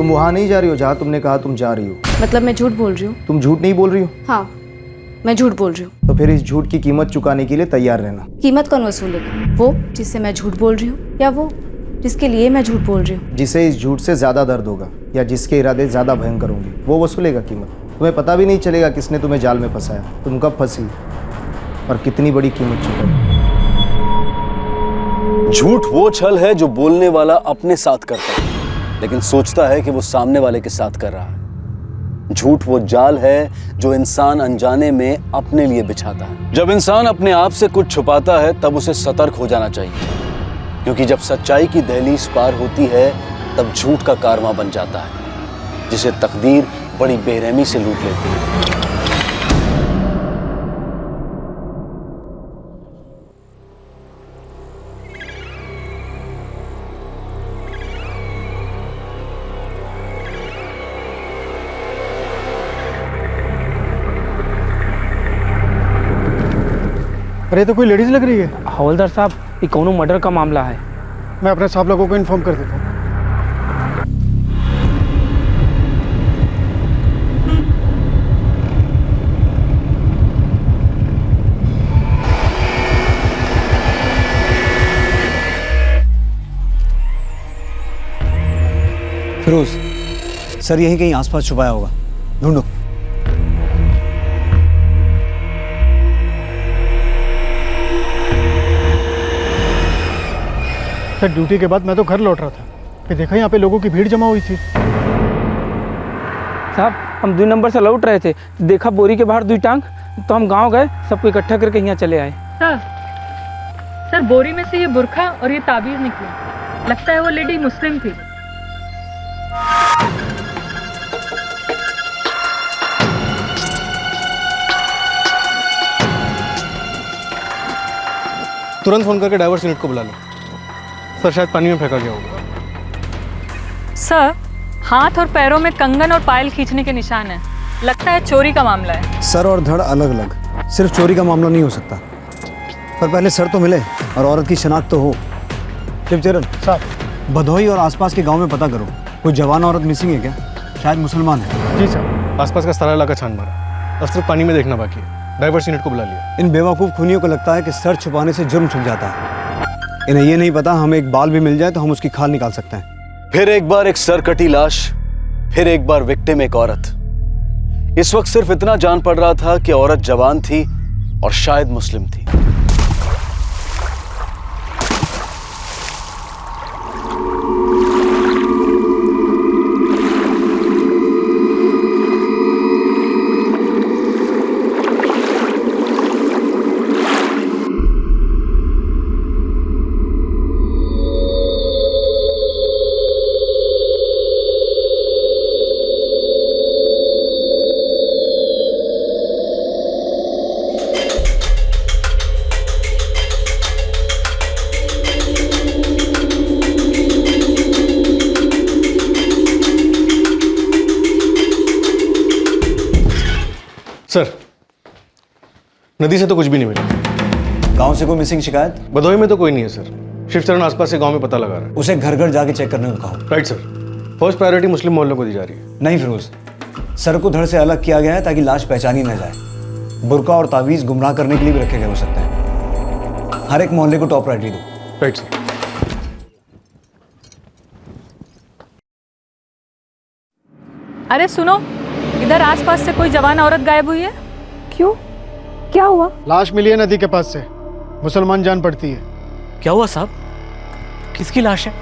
तुम वहाँ नहीं जा रही हो जहाँ तुमने कहा तुम जा रही हो। मतलब मैं झूठ बोल रही हूँ? तुम झूठ नहीं बोल रही हो? हाँ, मैं झूठ बोल रही हूँ। तो फिर इस झूठ की कीमत चुकाने के लिए तैयार रहना। कीमत कौन वसूलेगा? वो जिससे मैं झूठ बोल रही हूँ या वो जिसके लिए मैं झूठ बोल रही हूँ? जिसे इस झूठ से ज़्यादा दर्द होगा या जिसके इरादे ज़्यादा भयंकर होंगे वो वसूलेगा कीमत। तुम्हें पता भी नहीं चलेगा किसने तुम्हें जाल में फंसाया, तुम कब फंसी और कितनी बड़ी कीमत चुकाई। झूठ वो छल है जो बोलने वाला अपने साथ करता है लेकिन सोचता है कि वो सामने वाले के साथ कर रहा है। झूठ वो जाल है जो इंसान अनजाने में अपने लिए बिछाता है। जब इंसान अपने आप से कुछ छुपाता है तब उसे सतर्क हो जाना चाहिए, क्योंकि जब सच्चाई की दहलीज पार होती है तब झूठ का कारवां बन जाता है जिसे तकदीर बड़ी बेरहमी से लूट लेती है। अरे तो कोई लेडीज लग रही है। हवलदार साहब, ये कौनो मर्डर का मामला है। मैं अपने साहब लोगों को इन्फॉर्म कर देता हूँ। फिरोज सर यहीं कहीं आसपास छुपाया होगा, ढूंढो। सर ड्यूटी के बाद मैं तो घर लौट रहा था, फिर देखा यहाँ पे लोगों की भीड़ जमा हुई थी। साहब हम 2 नंबर से लौट रहे थे, देखा बोरी के बाहर 2 टांग, तो हम गांव गए, सबको इकट्ठा करके यहाँ चले आए। सर बोरी में से ये बुरखा और ये ताबीज निकली, लगता है वो लेडी मुस्लिम थी। तुरंत फोन करके डाइवर्स यूनिट को बुला लो। सर शायद पानी में फेंका गया होगा। सर हाथ और पैरों में कंगन और पायल खींचने के निशान हैं, लगता है चोरी का मामला है। सर और धड़ अलग अलग, सिर्फ चोरी का मामला नहीं हो सकता। पर पहले सर तो मिले और औरत की शनाख्त तो हो। शिवचरण साहब भदोही और आसपास के गांव में पता करो, कोई जवान औरत मिसिंग है क्या? शायद मुसलमान है। जी सर, आसपास का सारा इलाका छान मारा, अब सिर्फ पानी में देखना बाकी है। डाइवर्स यूनिट को बुला लिया। इन बेवकूफ़ खूनियों को लगता है कि सर छुपाने से जुर्म छुप जाता है। इन्हें ये नहीं पता हमें एक बाल भी मिल जाए तो हम उसकी खाल निकाल सकते हैं। फिर एक बार एक सर कटी लाश, फिर एक बार विक्टिम एक औरत। इस वक्त सिर्फ इतना जान पड़ रहा था कि औरत जवान थी और शायद मुस्लिम थी। सर नदी से तो कुछ भी नहीं मिला। गांव से कोई मिसिंग शिकायत? भदोही में तो कोई नहीं है सर। शिवचरण आसपास के गांव में पता लगा रहा है। उसे घर घर जाके चेक करने को कहो। राइट सर, फर्स्ट प्रायोरिटी मुस्लिम मोहल्लों को दी जा रही है। नहीं फिरोज, सर को धड़ से अलग किया गया है ताकि लाश पहचानी न जाए। बुरका और तावीज़ गुमराह करने के लिए भी रखे गए हो सकते हैं। हर एक मोहल्ले को टॉप प्रायोरिटी दो। Right sir. अरे सुनो, इधर आसपास से कोई जवान औरत गायब हुई है। क्यों? क्या हुआ? लाश मिली है नदी के पास से, मुसलमान जान पड़ती है। क्या हुआ साहब? किसकी लाश है?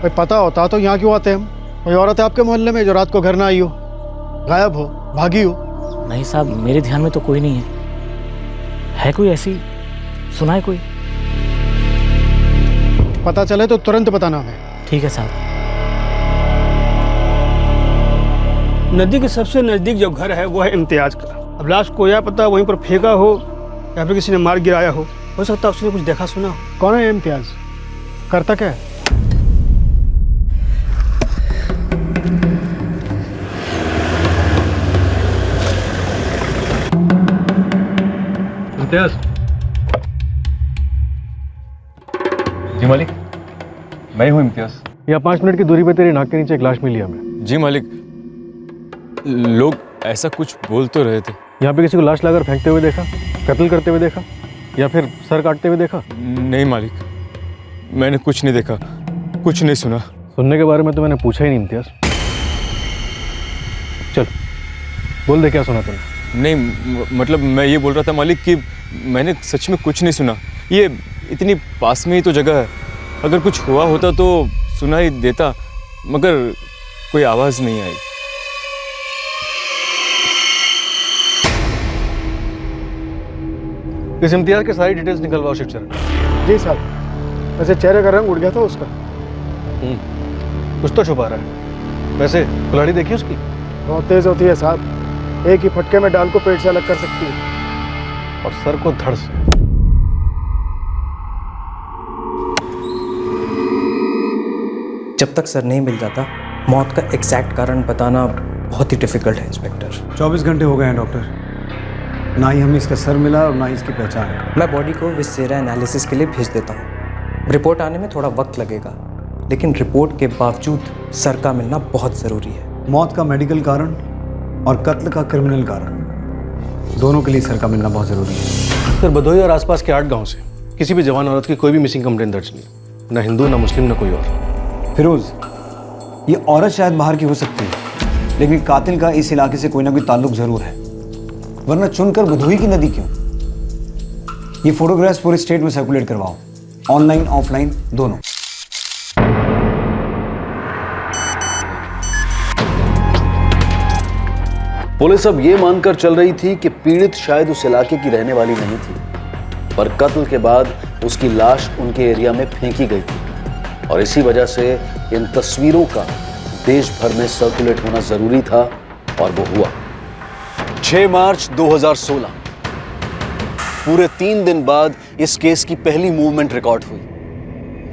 भाई पता होता तो यहाँ क्यों आते हम? कोई औरत है आपके मोहल्ले में जो रात को घर ना आई हो, गायब हो, भागी हो? नहीं साहब, मेरे ध्यान में तो कोई नहीं है कोई ऐसी? सुना है कोई? पता चले तो तुरंत बताना हमें। ठीक है साहब। नदी के सबसे नज़दीक जो घर है वो है इम्तियाज़ का। अब लाश को या पता वहीं पर फेंका हो या फिर किसी ने मार गिराया हो सकता है उसने कुछ देखा सुना हो। कौन है इम्तियाज़? करता क्या है? इम्तियाज़। जी मालिक, मैं हूँ इम्तियाज़। यहाँ 5 मिनट की दूरी पे तेरी नाक के नीचे एक लाश मिली हमें। जी मालिक, लोग ऐसा कुछ बोल तो रहे थे। यहाँ पे किसी को लाश लाकर फेंकते हुए देखा, कत्ल करते हुए देखा, या फिर सर काटते हुए देखा? नहीं मालिक, मैंने कुछ नहीं देखा, कुछ नहीं सुना। सुनने के बारे में तो मैंने पूछा ही नहीं इम्तियाज। चल बोल दे क्या सुना तूने। नहीं मतलब मैं ये बोल रहा था मालिक कि मैंने सच में कुछ नहीं सुना। ये इतनी पास में ही तो जगह है, अगर कुछ हुआ होता तो सुनाई देता, मगर कोई आवाज़ नहीं आई। इस इम्तियाज के सारी डिटेल्स निकलवाओ शिक्षक। जी साहब। वैसे चेहरे का रंग उड़ गया था उसका। कुछ तो छुपा रहा है। वैसे कुल्हाड़ी देखी उसकी? बहुत तेज होती है साहब, एक ही फटके में डाल को पेट से अलग कर सकती है, और सर को धड़ से। जब तक सर नहीं मिल जाता, मौत का एग्जैक्ट कारण बताना बहुत ही डिफिकल्ट है इंस्पेक्टर। 24 घंटे हो गए हैं डॉक्टर, ना ही हमें इसका सर मिला और ना ही इसकी पहचान है। मैं बॉडी को विसेरा एनालिसिस के लिए भेज देता हूँ। रिपोर्ट आने में थोड़ा वक्त लगेगा, लेकिन रिपोर्ट के बावजूद सर का मिलना बहुत ज़रूरी है। मौत का मेडिकल कारण और कत्ल का क्रिमिनल कारण, दोनों के लिए सर का मिलना बहुत ज़रूरी है। सर भदोही और आसपास के 8 गांव से किसी भी जवान औरत की कोई भी मिसिंग कंप्लेंट दर्ज नहीं, ना हिंदू ना मुस्लिम ना कोई और। फिरोज, ये औरत शायद बाहर की हो सकती है, लेकिन कातिल का इस इलाके से कोई ना कोई ताल्लुक ज़रूर है, वरना चुनकर भदोही की नदी क्यों? ये फोटोग्राफ्स पूरे स्टेट में सर्कुलेट करवाओ, ऑनलाइन ऑफलाइन दोनों। पुलिस अब ये मानकर चल रही थी कि पीड़ित शायद उस इलाके की रहने वाली नहीं थी, पर कत्ल के बाद उसकी लाश उनके एरिया में फेंकी गई थी, और इसी वजह से इन तस्वीरों का देश भर में सर्कुलेट होना जरूरी था, और वो हुआ। 6 मार्च 2016, पूरे 3 दिन बाद इस केस की पहली मूवमेंट रिकॉर्ड हुई।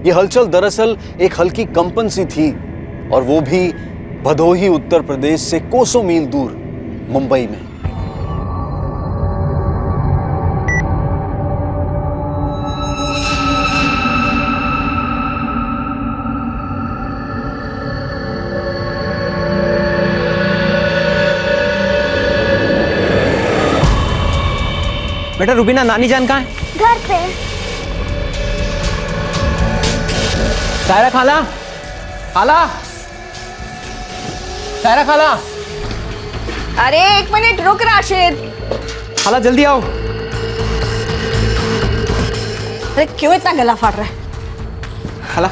यह हलचल दरअसल एक हल्की कंपन सी थी, और वो भी भदोही उत्तर प्रदेश से कोसों मील दूर मुंबई में। बेटा रुबीना, नानी जान कहाँ है? घर पे। सायरा खाला, खाला, सायरा खाला। अरे 1 मिनट रुक राशिद। खाला जल्दी आओ। अरे क्यों इतना गला फाड़ रहा है? खाला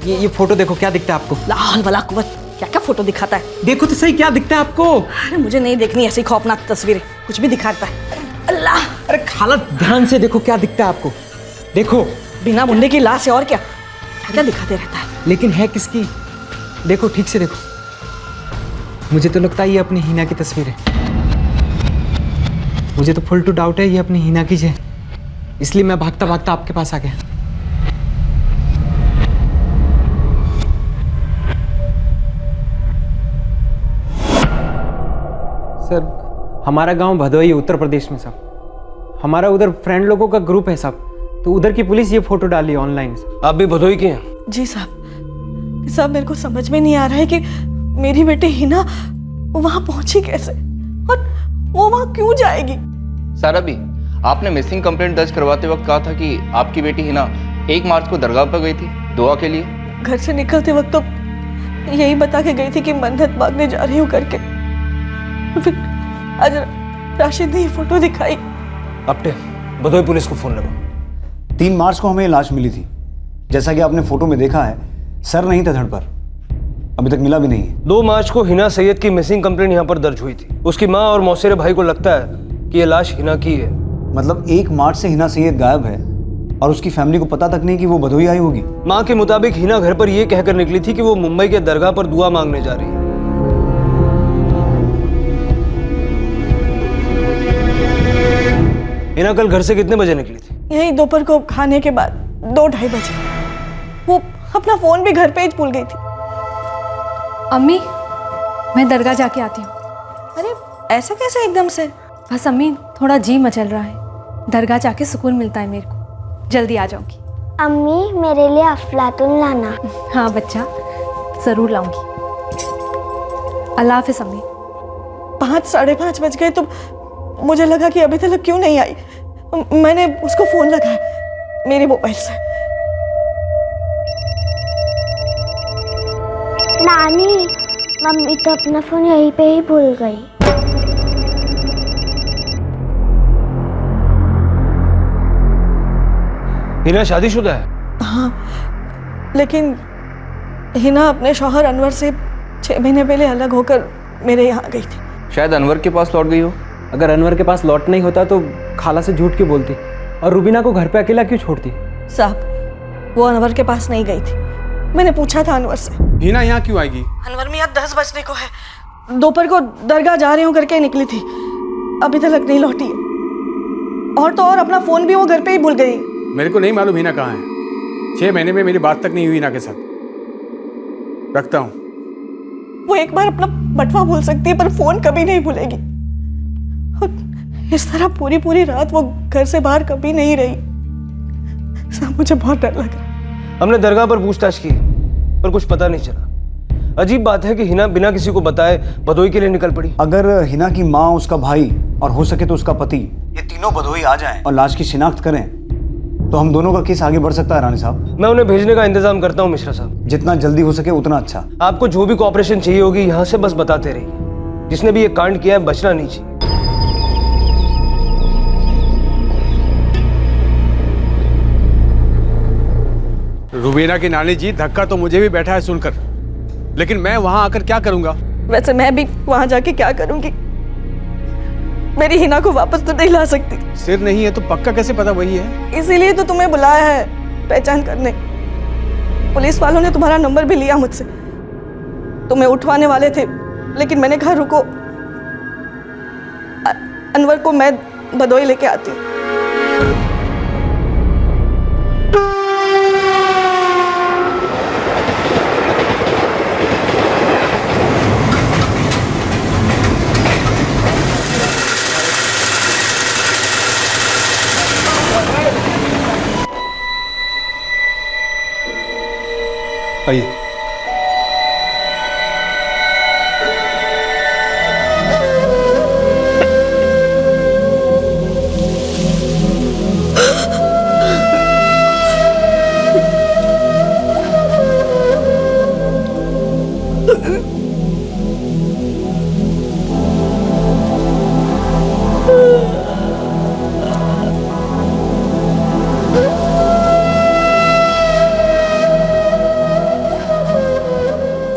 ये फोटो देखो, क्या दिखता है आपको? लाहौल वला कुव्वत, क्या क्या फोटो दिखाता है? देखो तो सही, क्या दिखता है आपको? अरे मुझे नहीं देखनी ऐसी खौफनाक तस्वीरें, कुछ भी दिखाता है। अल्लाह। अरे खाला ध्यान से देखो, क्या दिखता है आपको? देखो। बिना मुंडे की लाश है, और क्या क्या दिखाते रहता है? लेकिन है किसकी? देखो ठीक से देखो। मुझे तो लगता है ये अपनी हिना की तस्वीर है। मुझे तो फुल टू डाउट है ये अपनी हिना की है, इसलिए मैं भागता भागता आपके पास आ गया। सर हमारा गांव भदोही उत्तर प्रदेश में साहब, हमारा उधर फ्रेंड लोगों का ग्रुप है साहब, तो उधर की पुलिस ये फोटो डाली ऑनलाइन। आप भी भदोही के हैं? जी साहब, मेरे को समझ में नहीं आ रहा है कि मेरी बेटी हिना वहां पहुंची कैसे, और वो वहां क्यों जाएगी? सर अभी आपने मिसिंग कंप्लेंट दर्ज करवाते वक्त कहा था कि आपकी बेटी हिना 1 मार्च को दरगाह पर गई थी दुआ के लिए। घर से निकलते वक्त तो यही बता के गई थी कि मन्नत मांगने जा रही हूँ करके, फिर आज राशिद ने ये फोटो दिखाई। अपटे भदोही पुलिस को फोन लगाओ। 3 मार्च को हमें लाश मिली थी, जैसा कि आपने फोटो में देखा है, सर नहीं था धड़ पर, अभी तक मिला भी नहीं है। 2 मार्च को हिना सैयद की मिसिंग कंप्लेंट यहाँ पर दर्ज हुई थी। उसकी माँ और मौसेरे भाई को लगता है कि ये लाश हिना की है। मतलब 1 मार्च से हिना सैयद गायब है और उसकी फैमिली को पता तक नहीं कि वो भदोही आई होगी। माँ के मुताबिक हिना घर पर यह कहकर निकली थी कि वो मुंबई के दरगाह पर दुआ मांगने जा रही है। हिना कल घर से कितने बजे निकली थी? यही दोपहर को खाने के बाद 2-2:30 बजे। वो अपना फोन भी घर पे ही भूल गई थी। अम्मी, मैं दरगाह जाके आती हूँ। अरे ऐसा कैसे एकदम से? बस अम्मी, थोड़ा जी मचल रहा है, दरगाह जाके सुकून मिलता है मेरे को। जल्दी आ जाऊंगी। अम्मी मेरे लिए अफलातुन लाना। हाँ बच्चा, ज़रूर लाऊंगी। अल्लाह हाफिज़ अम्मी। 5 साढ़े 5 बज गए तो मुझे लगा कि अभी तक क्यों नहीं आई। मैंने उसको फोन लगाया मेरी मोबाइल से। नानी, मम्मी तो अपना फोन यहीं पे ही भूल गई। हिना शादीशुदा है? हाँ, लेकिन हिना अपने शौहर अनवर से 6 महीने पहले अलग होकर मेरे यहाँ गई थी। शायद अनवर के पास लौट गई हो। अगर अनवर के पास लौट नहीं होता तो खाला से झूठ क्यों बोलती और रुबीना को घर पे अकेला क्यों छोड़ती? साहब, वो अनवर के पास नहीं गई थी। मैंने पूछा था अनवर से। हिना यहाँ क्यों आएगी? अनवर मियाँ 10 बजने को है, दोपहर को दरगाह जा रही हूँ करके निकली थी, अभी तक नहीं लौटी है। और तो और अपना फोन भी वो घर पे ही भूल गई। मेरे को नहीं मालूम हिना कहाँ है। 6 महीने में मेरी बात तक नहीं हुई हिना के साथ। रखता हूँ। वो एक बार अपना बटवा भूल सकती है पर फोन कभी नहीं भूलेगी। इस तरह पूरी पूरी रात वो घर से बाहर कभी नहीं रही। सब मुझे बहुत डर लगा। हमने दरगाह पर पूछताछ की पर कुछ पता नहीं चला। अजीब बात है कि हिना बिना किसी को बताए बदोई के लिए निकल पड़ी। अगर हिना की माँ, उसका भाई और हो सके तो उसका पति, ये तीनों बदोई आ जाएं और लाश की शिनाख्त करें तो हम दोनों का केस आगे बढ़ सकता है रानी साहब। मैं उन्हें भेजने का इंतजाम करता हूँ मिश्रा साहब। जितना जल्दी हो सके उतना अच्छा। आपको जो भी कोऑपरेशन चाहिए होगी यहाँ से बस बताते रहिए। जिसने भी ये कांड किया है बचना नहीं चाहिए। रुबीना की नानी जी, धक्का तो मुझे भी बैठा है सुनकर, लेकिन मैं वहां आकर क्या करूंगा? वैसे मैं भी वहां जाके क्या करूंगी? मेरी हिना को वापस तो नहीं ला सकती। सिर नहीं है तो पक्का कैसे पता वही है? इसीलिए तो तुम्हें बुलाया है, पहचान करने। पुलिस वालों ने तुम्हारा नंबर भी लिया मुझसे, तुम्हें उठवाने वाले थे, लेकिन मैंने कहा रुको, अनवर को मैं बदोई लेके आती हूँ। आइए।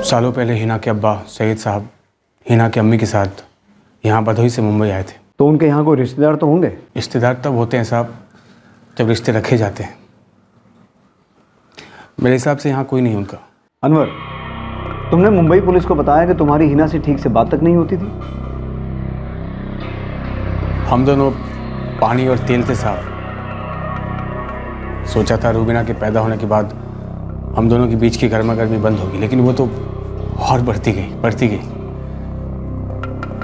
सालों पहले हिना के अब्बा सईद साहब हिना की अम्मी के साथ यहाँ बधोई से मुंबई आए थे। तो उनके यहाँ कोई रिश्तेदार तो होंगे? रिश्तेदार तब होते हैं साहब जब रिश्ते रखे जाते हैं। मेरे हिसाब से यहाँ कोई नहीं उनका। अनवर, तुमने मुंबई पुलिस को बताया कि तुम्हारी हिना से ठीक से बात तक नहीं होती थी? हम दोनों पानी और तेल थे साहब। सोचा था रुबीना के पैदा होने के बाद हम दोनों के बीच की गर्मा गर्मी बंद होगी, लेकिन वो तो और बढ़ती गई।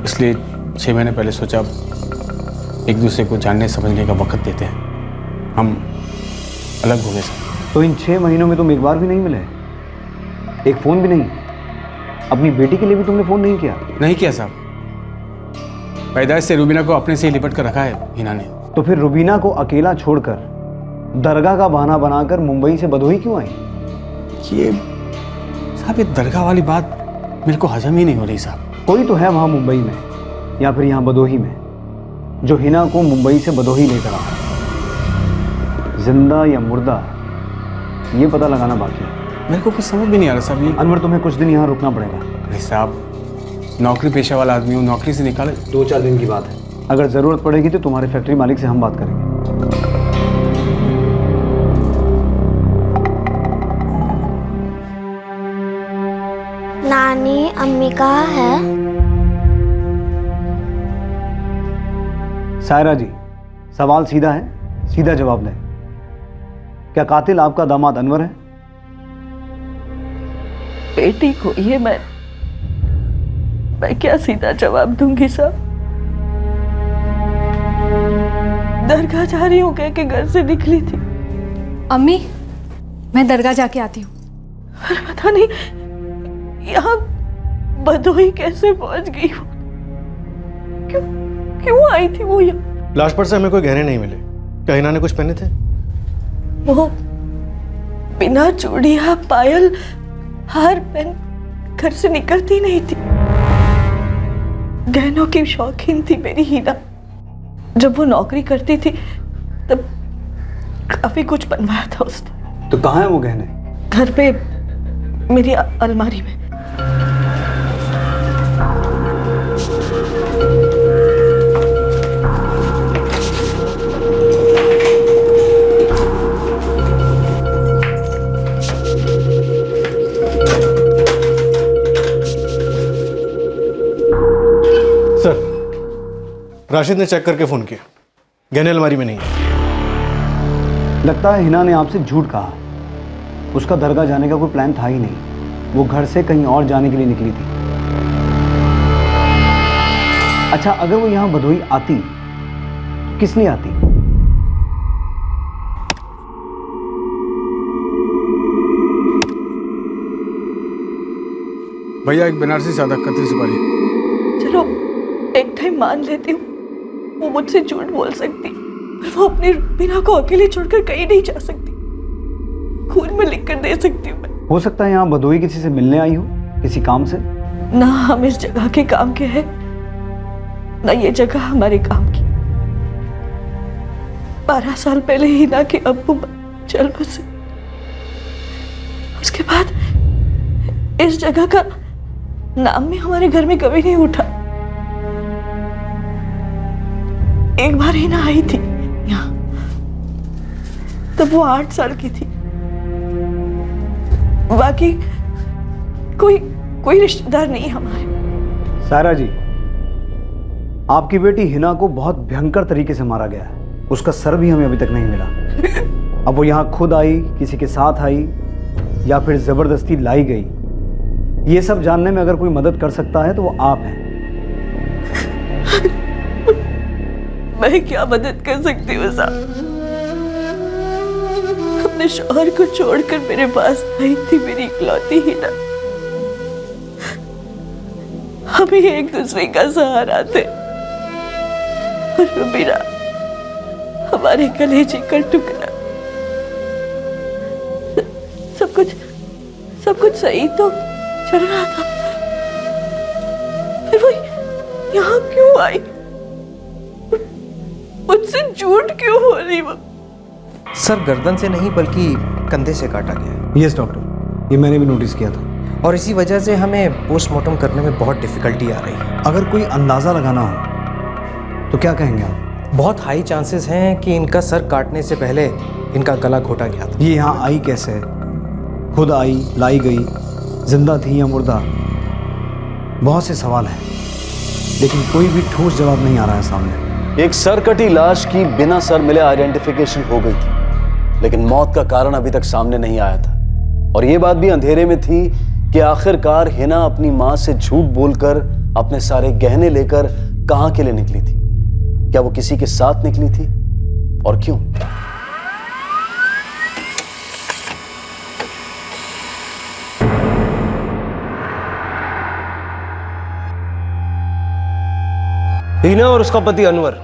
इसलिए 6 महीने पहले सोचा एक दूसरे को जानने समझने का वक्त देते हैं। हम अलग हो गए साहब। तो इन 6 महीनों में तुम एक बार भी नहीं मिले? एक फ़ोन भी नहीं? अपनी बेटी के लिए भी तुमने फ़ोन नहीं किया? नहीं किया साहब। पैदाइश से रुबीना को अपने से ही लिपट कर रखा है हिना ने। तो फिर रुबीना को अकेला छोड़कर दरगाह का बहाना बनाकर मुंबई से बदोही क्यों आई? ये साहब, ये दरगाह वाली बात मेरे को हजम ही नहीं हो रही साहब। कोई तो है वहाँ मुंबई में या फिर यहाँ बदोही में जो हिना को मुंबई से बदोही लेकर आया। जिंदा या मुर्दा ये पता लगाना बाकी है। मेरे को कुछ समझ भी नहीं आ रहा साहब। ये अनवर, तुम्हें कुछ दिन यहाँ रुकना पड़ेगा। अरे साहब, नौकरी पेशा वाला आदमी हूँ, नौकरी से निकाले 2-4 दिन की बात है। अगर ज़रूरत पड़ेगी तो तुम्हारे फैक्ट्री मालिक से हम बात करेंगे। नानी, अम्मी कहाँ है? सायरा जी, सवाल सीधा है, सीधा जवाब दें। क्या कातिल आपका दामाद अनवर है? बेटी को ये मैं क्या सीधा जवाब दूंगी साहब? दरगाह जा रही हूँ कह के घर से निकली थी। अम्मी, मैं दरगाह जाके आती हूँ। पता नहीं यहाँ भदोही कैसे पहुंच गई वो? क्यों क्यों आई थी वो यहाँ? लाश पर से हमें कोई गहने नहीं मिले। क्या हिना ने कुछ पहने थे? वो बिना चूड़ियां, पायल, हार पहन घर से निकलती नहीं थी। गहनों की शौकीन थी मेरी हिना। जब वो नौकरी करती थी तब काफी कुछ बनवाया था उसने। तो कहाँ है वो गहने? घर पे मेरी अलमारी में। सर, राशिद ने चेक करके फोन किया, गहने अलमारी में नहीं है। लगता है हिना ने आपसे झूठ कहा। उसका दरगाह जाने का कोई प्लान था ही नहीं। वो घर से कहीं और जाने के लिए निकली थी। अच्छा, अगर वो यहाँ भदोही आती तो किस लिए आती? भैया एक बनारसी सादा कतरी सुपारी। चलो एक टाइम मान लेती हूँ वो मुझसे झूठ बोल सकती, पर वो अपनी बिना को अकेले छोड़कर कहीं नहीं जा सकती। खून में लिख कर दे सकती हूँ मैं। हो सकता है यहाँ भदोही किसी से मिलने आई हो, किसी काम से। ना हम इस जगह के काम के हैं, ना ये जगह हमारे काम की। 12 साल पहले हिना के अब्बू चल बसे। उसके बाद इस जगह का नाम भी हमारे घर में कभी नहीं उठा। एक बार हिना आई थी यहाँ, तब वो 8 साल की थी। बाकी कोई रिश्तेदार नहीं हमारे। सायरा जी, आपकी बेटी हिना को बहुत भयंकर तरीके से मारा गया है। उसका सर भी हमें अभी तक नहीं मिला। अब वो यहाँ खुद आई, किसी के साथ आई, या फिर जबरदस्ती लाई गई, ये सब जानने में अगर कोई मदद कर सकता है तो वो आप हैं। मैं क्या मदद कर सकती हूँ साहब? अपने शौहर को छोड़कर मेरे पास आई थी मेरी इकलौती हिना। हम ही एक दूसरे का सहारा थे, और मेरा हमारे कलेजे का टुकड़ा। सब कुछ सही तो चल रहा था, फिर वो यहाँ क्यों आई? मुझसे झूठ क्यों हो रही वो? सर, गर्दन से नहीं बल्कि कंधे से काटा गया। यस डॉक्टर, ये मैंने भी नोटिस किया था। और इसी वजह से हमें पोस्टमार्टम करने में बहुत डिफिकल्टी आ रही है। अगर कोई अंदाज़ा लगाना हो तो क्या कहेंगे आप? बहुत हाई चांसेस हैं कि इनका सर काटने से पहले इनका गला घोटा गया था। ये यहाँ आई कैसे? खुद आई, लाई गई, जिंदा थी या मुर्दा? बहुत से सवाल हैं, लेकिन कोई भी ठोस जवाब नहीं आ रहा है सामने। एक सर कटी लाश की बिना सर मिले आइडेंटिफिकेशन हो गई थी, लेकिन मौत का कारण अभी तक सामने नहीं आया था। और ये बात भी अंधेरे में थी कि आखिरकार हिना अपनी मां से झूठ बोलकर अपने सारे गहने लेकर कहां के लिए निकली थी। क्या वो किसी के साथ निकली थी, और क्यों? हिना और उसका पति अनवर,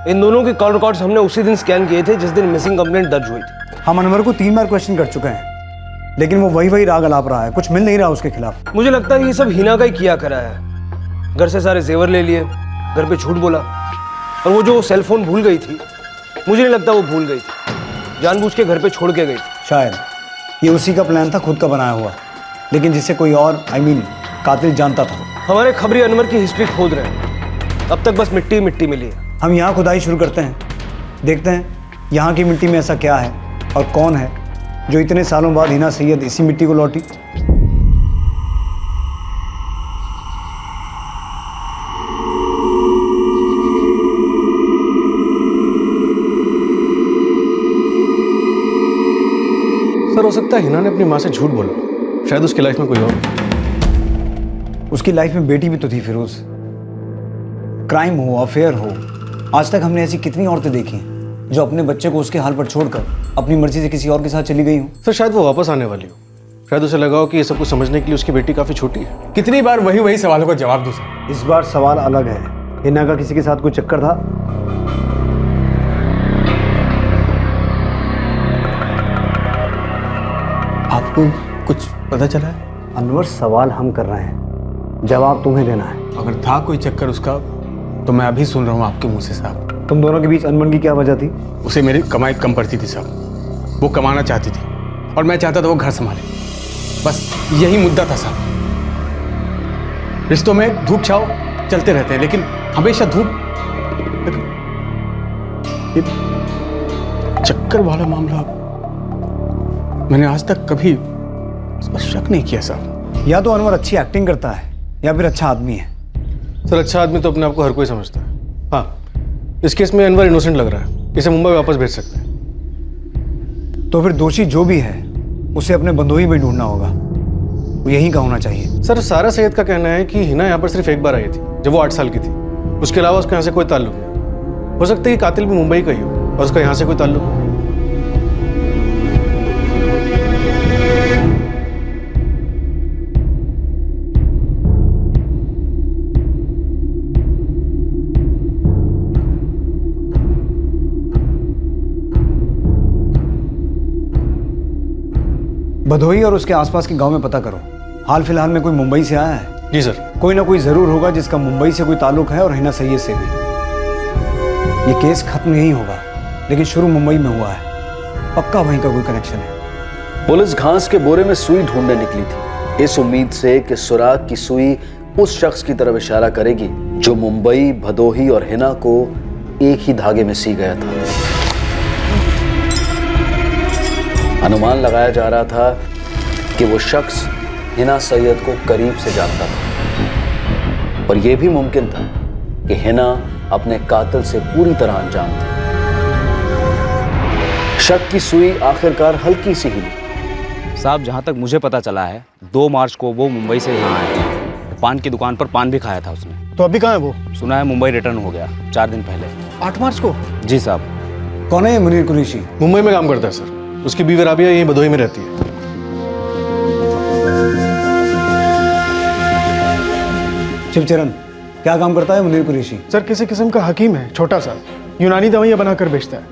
इन दोनों के कॉल रिकॉर्ड्स हमने उसी दिन स्कैन किए थे जिस दिन मिसिंग कंप्लेंट दर्ज हुई थी। हम अनवर को 3 बार क्वेश्चन कर चुके हैं, लेकिन वो वही राग अलाप रहा है। कुछ मिल नहीं रहा उसके खिलाफ। मुझे लगता है ये सब हिना का ही किया करा है। घर से सारे जेवर ले लिए, घर पे झूठ बोला, और वो जो सेल फोन भूल गई थी, मुझे नहीं लगता वो भूल गई थी, जानबूझ के घर पे छोड़ के गई थी। शायद ये उसी का प्लान था, खुद का बनाया हुआ, लेकिन जिसे कोई और कातिल जानता था। हमारे खबरी अनवर की हिस्ट्री खोद रहे हैं, अब तक बस मिट्टी मिट्टी मिली है। हम यहाँ खुदाई शुरू करते हैं, देखते हैं यहाँ की मिट्टी में ऐसा क्या है और कौन है जो इतने सालों बाद हिना सैयद इसी मिट्टी को लौटी। सर, हो सकता है हिना ने अपनी माँ से झूठ बोला, शायद उसकी लाइफ में कोई और। उसकी लाइफ में बेटी भी तो थी फिरोज। क्राइम हो, अफेयर हो, आज तक हमने ऐसी कितनी औरतें देखी जो अपने बच्चे को उसके हाल पर छोड़कर अपनी मर्जी से किसी और के साथ चली गई हो। सर, शायद वो वापस आने वाली हो, शायद उसे लगा हो कि ये सब कुछ समझने के लिए उसकी बेटी काफी छोटी है। कितनी बार वही सवालों का जवाब दूं सर? इस बार सवाल अलग है। हिना का किसी के साथ कोई चक्कर था? आपको कुछ पता चला है? अनवर, सवाल हम कर रहे हैं, जवाब तुम्हें देना है। अगर था कोई चक्कर उसका तो मैं अभी सुन रहा हूँ आपके मुंह से साहब। तुम दोनों के बीच अनबन की क्या वजह थी? उसे मेरी कमाई कम पड़ती थी साहब। वो कमाना चाहती थी और मैं चाहता था वो घर संभाले। बस यही मुद्दा था साहब। रिश्तों में धूप छाव चलते रहते हैं, लेकिन हमेशा ये चक्कर वाला मामला मैंने आज तक कभी इस पर शक नहीं किया साहब। या तो अनवर अच्छी एक्टिंग करता है या फिर अच्छा आदमी है। सर, अच्छा आदमी तो अपने आप को हर कोई समझता है। हाँ, इस केस में अनवर इनोसेंट लग रहा है, इसे मुंबई वापस भेज सकते हैं। तो फिर दोषी जो भी है उसे अपने बंदोही में ढूंढना होगा, वो यहीं का होना चाहिए। सर, सारा सैयद का कहना है कि हिना यहाँ पर सिर्फ एक बार आई थी जब वो 8 साल की थी। उसके अलावा उसका यहाँ से कोई ताल्लुक नहीं। हो सकता है कि कातिल भी मुंबई का ही हो और उसका यहाँ से कोई ताल्लुक हो। भदोही और उसके आसपास के गांव में पता करो। हाल फिलहाल में कोई मुंबई से आया है? जी सर। कोई ना कोई जरूर होगा जिसका मुंबई से कोई ताल्लुक है, और हिना सैयद से भी। ये केस खत्म नहीं होगा, लेकिन शुरू मुंबई में हुआ है, पक्का वहीं का कोई कनेक्शन है। पुलिस घास के बोरे में सुई ढूंढने निकली थी, इस उम्मीद से कि सुराग की सुई उस शख्स की तरफ इशारा करेगी जो मुंबई, भदोही और हिना को एक ही धागे में सी गया था। अनुमान लगाया जा रहा था कि वो शख्स हिना सैयद को करीब से जानता था, और यह भी मुमकिन था कि हिना अपने कातिल से पूरी तरह अनजान थी। शक की सुई आखिरकार हल्की सी हिली। साहब, जहाँ तक मुझे पता चला है 2 मार्च को वो मुंबई से यहाँ आया था। पान की दुकान पर पान भी खाया था उसने। तो अभी कहाँ है वो? सुना है मुंबई रिटर्न हो गया 4 दिन पहले। 8 मार्च को? जी साहब। कौन है ये मुनीर कुरैशी? मुंबई में काम करता है सर। उसकी बीवी राबिया यहीं भदोही में रहती है। शिवचरण, क्या काम करता है मुनीर कुरैशी? सर, किसी किस्म का हकीम है, छोटा सा, यूनानी दवाइयां बनाकर बेचता है।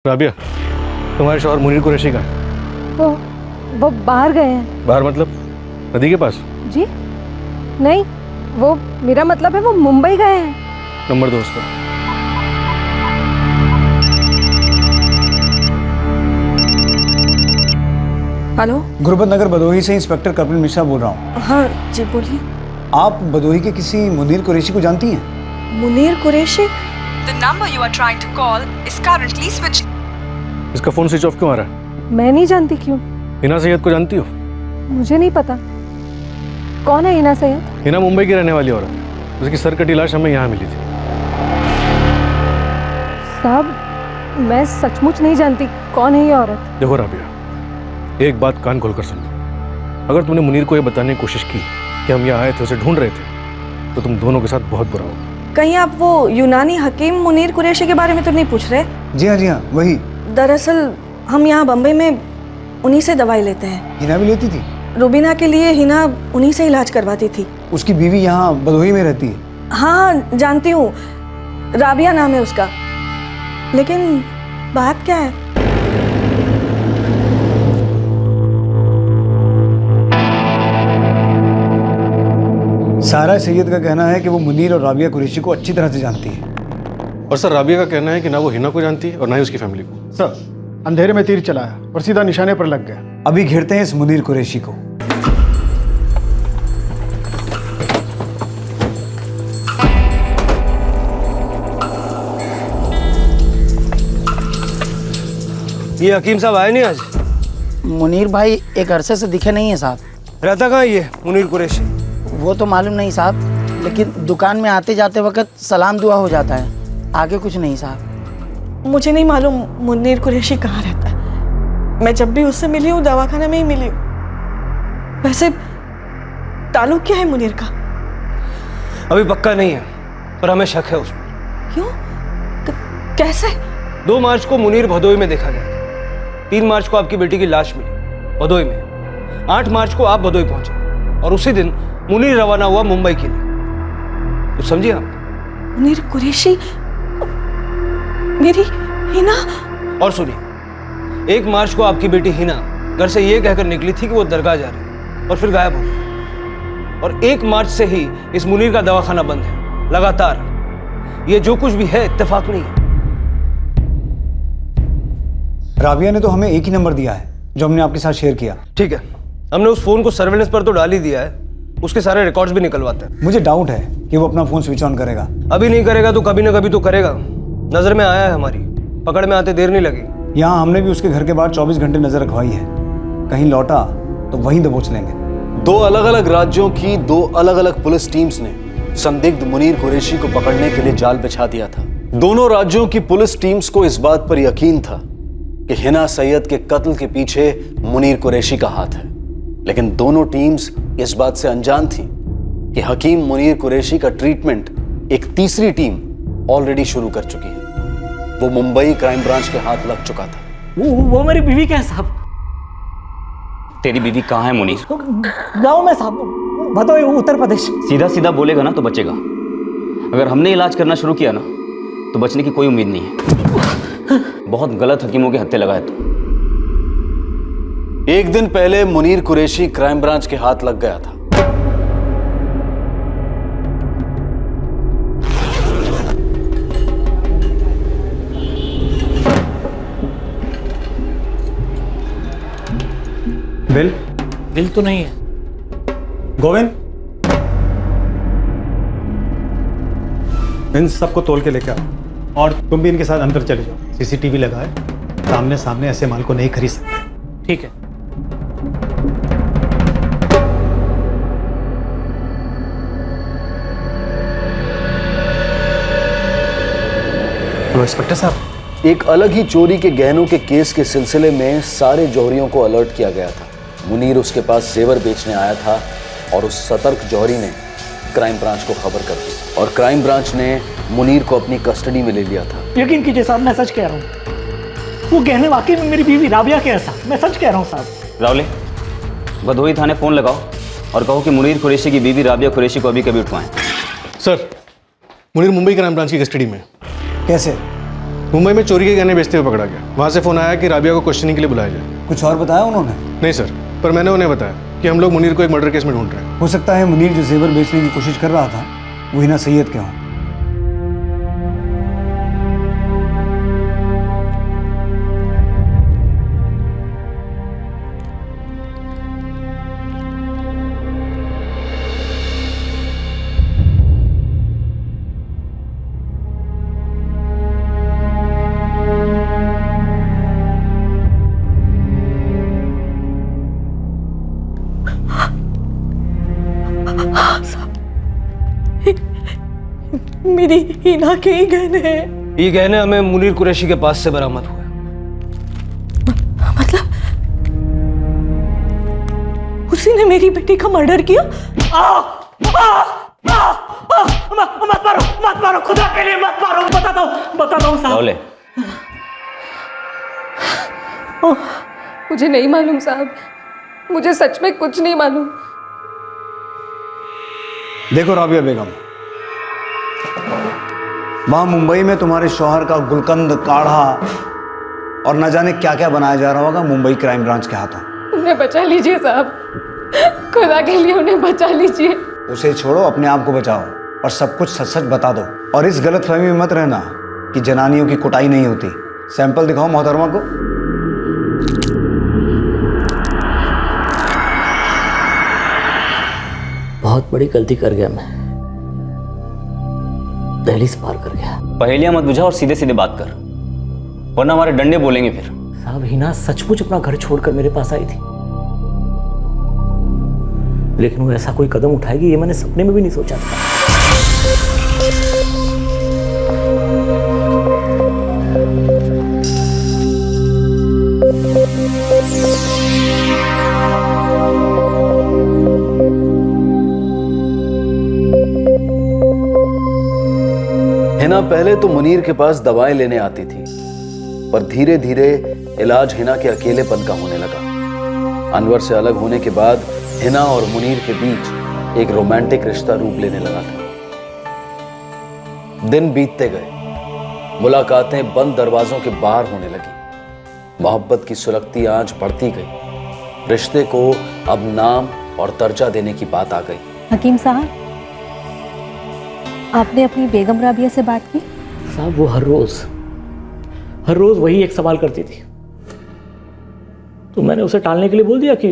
राबिया, तुम्हारे शौहर मुनीर कुरैशी का है? वो बाहर गए हैं। बाहर मतलब नदी के पास? जी नहीं, वो मेरा मतलब है वो मुंबई गए हैं। नंबर दो उसका। हेलो, गुरबत नगर भदोही से इंस्पेक्टर कपिल मिश्रा बोल रहा हूँ। हाँ जी, बोलिए। आप भदोही के किसी मुनीर कुरैशी को जानती हैं? Munir Qureshi? The number you are trying to call is currently switched. इसका फोन स्विच ऑफ क्यों आ रहा है? मैं नहीं जानती। क्यों? हिना सैयद को जानती हो? मुझे नहीं पता। कौन है हिना सैयद? हिना मुंबई की रहने वाली औरत है। उसकी सर कटी लाश हमें यहाँ मिली थी। साहब, मैं सचमुच नहीं जानती कौन है ये औरत। देखो राबिया, एक बात कान खोलकर सुन लो। अगर तुमने मुनीर को ये बताने की कोशिश की कि हम यहाँ आए थे, उसे ढूंढ रहे थे, तो तुम दोनों के साथ बहुत बुरा होगा। कहीं आप वो यूनानी हकीम मुनीर कुरैशी के बारे में तो नहीं पूछ रहे? जी हाँ, वही। दरअसल हम यहाँ बम्बई में उन्हीं से दवाई लेते हैं। हिना भी लेती थी? रुबीना के लिए हिना उन्हीं से इलाज करवाती थी। उसकी बीवी यहाँ भदोही में रहती है? हाँ, जानती हूँ, राबिया नाम है उसका। लेकिन बात क्या है? सारा सैयद का कहना है कि वो मुनीर और राबिया कुरैशी को अच्छी तरह से जानती है। और सर, राबिया का कहना है कि ना वो हिना को जानती है और ना ही उसकी फैमिली को। सर, अंधेरे में तीर चलाया और सीधा निशाने पर लग गया। अभी घेरते हैं इस मुनीर कुरैशी को। ये हकीम साहब आए नहीं आज? मुनीर भाई एक अरसे से दिखे नहीं है साहब। रहता कहाँ ये मुनीर कुरैशी? वो तो मालूम नहीं साहब, लेकिन दुकान में आते जाते वक्त सलाम दुआ हो जाता है, आगे कुछ नहीं साहब। मुझे नहीं मालूम मुनीर कुरैशी कहाँ रहता है। मैं जब भी उससे मिली हूँ दवाखाना में ही मिली हूँ। वैसे ताल्लुक क्या है मुनीर का? अभी पक्का नहीं है, पर हमें शक है उसमें। क्यों? कैसे? 2 मार्च को मुनीर भदोई में देखा गया। 3 मार्च को आपकी बेटी की लाश मिली भदोई में। 8 मार्च को आप भदोई पहुंचे और उसी दिन मुनीर रवाना हुआ मुंबई के लिए। तो समझिए आप। मुनीर कुरैशी, मेरी हिना। और सुनिए, 1 मार्च को आपकी बेटी हिना घर से ये कहकर निकली थी कि वो दरगाह जा रही है और फिर गायब हो गई। और 1 मार्च से ही इस मुनीर का दवाखाना बंद है लगातार। ये जो कुछ भी है इत्तेफाक नहीं है। राबिया ने तो हमें एक ही नंबर दिया है जो हमने आपके साथ शेयर किया। ठीक है, हमने उस फोन को सर्वेलेंस पर तो डाल ही दिया है, उसके सारे रिकॉर्ड्स भी निकलवाते हैं। मुझे डाउट है कि वो अपना फोन स्विच ऑन करेगा। अभी नहीं करेगा तो कभी ना कभी तो करेगा। नजर में आया है हमारी, पकड़ में आते देर नहीं लगेगी। यहाँ हमने भी उसके घर के बाहर 24 घंटे नजर रखवाई है। कहीं लौटा तो वहीं दबोच लेंगे। 2 अलग-अलग राज्यों की 2 अलग-अलग पुलिस टीम्स ने संदिग्ध मुनीर कुरैशी को पकड़ने के लिए जाल बिछा दिया था। दोनों राज्यों की पुलिस टीम्स को इस बात पर यकीन था कि हिना सैयद के कत्ल के पीछे मुनीर कुरैशी का हाथ है, लेकिन दोनों टीम्स इस बात से अनजान थी कि हकीम मुनीर कुरैशी का ट्रीटमेंट एक तीसरी टीम ऑलरेडी शुरू कर चुकी है। वो मुंबई क्राइम ब्रांच के हाथ लग चुका था। वो मेरी बीवी क्या है साहब? तेरी बीवी कहाँ है मुनीर? गांव में साहब, भदोई उत्तर प्रदेश। सीधा सीधा बोलेगा ना तो बचेगा। अगर हमने इलाज करना शुरू किया ना तो बचने की कोई उम्मीद नहीं है। बहुत गलत हकीमों के हत्थे लगाए तू। एक दिन पहले मुनीर कुरैशी क्राइम ब्रांच के हाथ लग गया था। बिल तो नहीं है। गोविंद, इन सबको तोल के लेकर आओ और तुम भी इनके साथ अंदर चले जाओ। सीसीटीवी लगाए, सामने सामने ऐसे माल को नहीं खरीद सकते। ठीक है। हेलो इंस्पेक्टर साहब। एक अलग ही चोरी के गहनों के केस के सिलसिले में सारे जौहरियों को अलर्ट किया गया था। मुनीर उसके पास जेवर बेचने आया था और उस सतर्क जौहरी ने क्राइम ब्रांच को खबर कर दी और क्राइम ब्रांच ने मुनीर को अपनी कस्टडी में ले लिया था। यकीन कीजिए साहब, मैं सच कह रहा हूँ। वो गहने वाकई में मेरी बीवी राबिया के हैं साहब, मैं सच कह रहा हूँ साहब। रावले, भदोई थाने फोन लगाओ और कहो कि मुनीर कुरैशी की बीवी राबिया कुरैशी को अभी कभी उठवाएं। Sir, Munir Mumbai crime branch की कस्टडी में। कैसे? मुंबई में चोरी के गहने बेचते हुए पकड़ा गया। वहां से फोन आया कि राबिया को क्वेश्चनिंग के लिए बुलाया जाए। कुछ और बताया उन्होंने? नहीं सर, पर मैंने उन्हें बताया कि हम लोग मुनीर को एक मर्डर केस में ढूंढ रहे हैं। हो सकता है मुनीर जो जेवर बेचने की कोशिश कर रहा था वो हिना सैयद के हों। मेरी हिना के ही गहने हैं। ये गहने हमें मुनीर कुरैशी के पास से बरामद हुए। मतलब उसी ने मेरी बेटी का मर्डर किया? मत मारो खुदा के लिए, मत मारो। बताता हूँ साहब। रावले, मुझे नहीं मालूम साहब, मुझे सच में कुछ नहीं मालूम। देखो राबिया बेगम, वहां मुंबई में तुम्हारे शौहर का गुलकंद, काढ़ा और न जाने क्या क्या बनाया जा रहा होगा मुंबई क्राइम ब्रांच के हाथों। उन्हें बचा लीजिए साहब, खुदा के लिए उन्हें बचा लीजिए। उसे छोड़ो, अपने आप को बचाओ और सब कुछ सच सच बता दो। और इस गलतफहमी में मत रहना कि जनानियों की कुटाई नहीं होती। सैंपल दिखाओ मोहतरमा को। बहुत बड़ी गलती कर गया मैं, दहलीज पार कर गया। पहेलियां मत बुझा और सीधे सीधे बात कर, वरना हमारे डंडे बोलेंगे फिर। साहब, हिना सचमुच अपना घर छोड़कर मेरे पास आई थी, लेकिन वो ऐसा कोई कदम उठाएगी ये मैंने सपने में भी नहीं सोचा था। हिना पहले तो मुनीर के पास दवाएं लेने आती थी, पर धीरे धीरे इलाज हिना के अकेलेपन का होने लगा। अनवर से अलग होने के बाद हिना और मुनीर के बीच एक रोमांटिक रिश्ता रूप लेने लगा था। दिन बीतते गए, मुलाकातें बंद दरवाजों के बाहर होने लगी। मोहब्बत की सुलगती आंच बढ़ती गई। रिश्ते को अब नाम और दर्जा देने की बात आ गई। हकीम साहब, आपने अपनी बेगम राबिया से बात की? साहब वो हर रोज वही एक सवाल करती थी, तो मैंने उसे टालने के लिए बोल दिया कि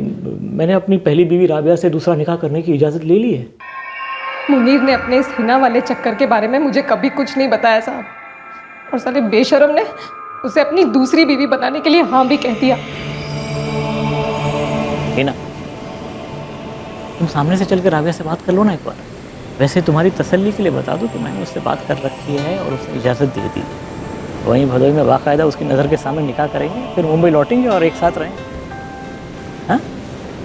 मैंने अपनी पहली बीवी राबिया से दूसरा निकाह करने की इजाज़त ले ली है। मुनीर ने अपने इस हिना वाले चक्कर के बारे में मुझे कभी कुछ नहीं बताया साहब, और साले बेशरम ने उसे अपनी दूसरी बीवी बनाने के लिए हाँ भी कह दिया। हिना, तुम सामने से चल के राबिया से बात कर लो ना एक बार। वैसे तुम्हारी तसल्ली के लिए बता दूं कि मैंने उससे बात कर रखी है और उसे इजाज़त दे दी। वहीं भदोई में बाकायदा उसकी नज़र के सामने निकाह करेंगे, फिर मुंबई लौटेंगे और एक साथ रहेंगे। हाँ,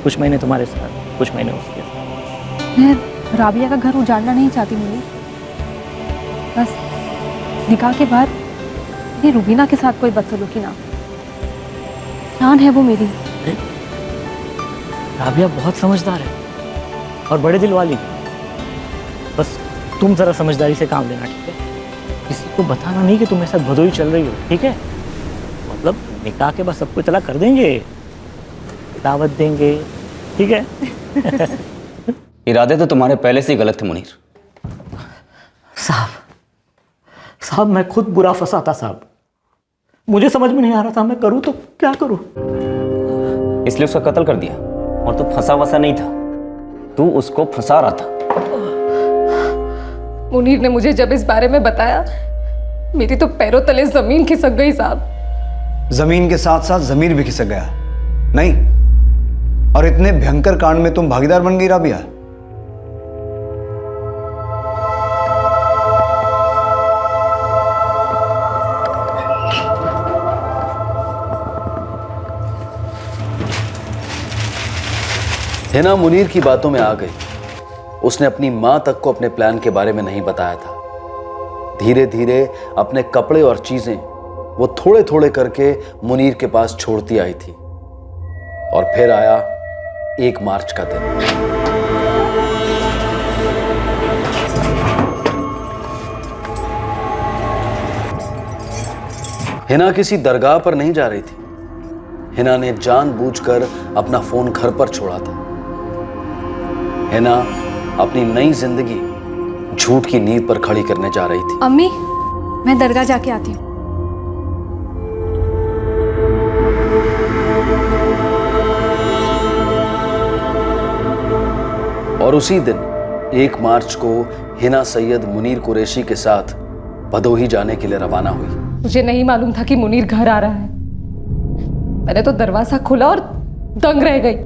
कुछ महीने तुम्हारे साथ, कुछ महीने उसके साथ। मैं राबिया का घर उजाड़ना नहीं चाहती मुनीर, बस निकाह के बाद ये रुबीना के साथ कोई बदसलूकी ना। जान है वो मेरी। राबिया बहुत समझदार है और बड़े दिल वाली। बस तुम ज़रा समझदारी से काम लेना, ठीक है? किसी को बताना नहीं कि तुम ऐसा भदोई चल रही हो, ठीक है? मतलब निकाह के बाद सबको इतला कर देंगे, दावत देंगे, ठीक है? इरादे तो तुम्हारे पहले से ही गलत थे मुनीर। साहब मैं खुद बुरा फंसा था साहब। मुझे समझ में नहीं आ रहा था मैं करूँ तो क्या करूँ। इसलिए उसका कत्ल कर दिया। और तू फंसा वसा नहीं था, तू उसको फंसा रहा था। मुनीर ने मुझे जब इस बारे में बताया, मेरी तो पैरों तले जमीन खिसक गई साहब। जमीन के साथ साथ जमीर भी खिसक गया? नहीं, और इतने भयंकर कांड में तुम भागीदार बन गई राबिया? हिना मुनीर की बातों में आ गई। उसने अपनी मां तक को अपने प्लान के बारे में नहीं बताया था। धीरे धीरे अपने कपड़े और चीजें वो थोड़े थोड़े करके मुनीर के पास छोड़ती आई थी। और फिर आया 1 मार्च का दिन। हिना किसी दरगाह पर नहीं जा रही थी। हिना ने जानबूझकर अपना फोन घर पर छोड़ा था। हिना अपनी नई जिंदगी झूठ की नींव पर खड़ी करने जा रही थी। अम्मी, मैं दरगाह जाके आती हूँ। और उसी दिन 1 मार्च को हिना सैयद मुनीर कुरैशी के साथ भदोही जाने के लिए रवाना हुई। मुझे नहीं मालूम था कि मुनीर घर आ रहा है। मैंने तो दरवाजा खोला और दंग रह गई।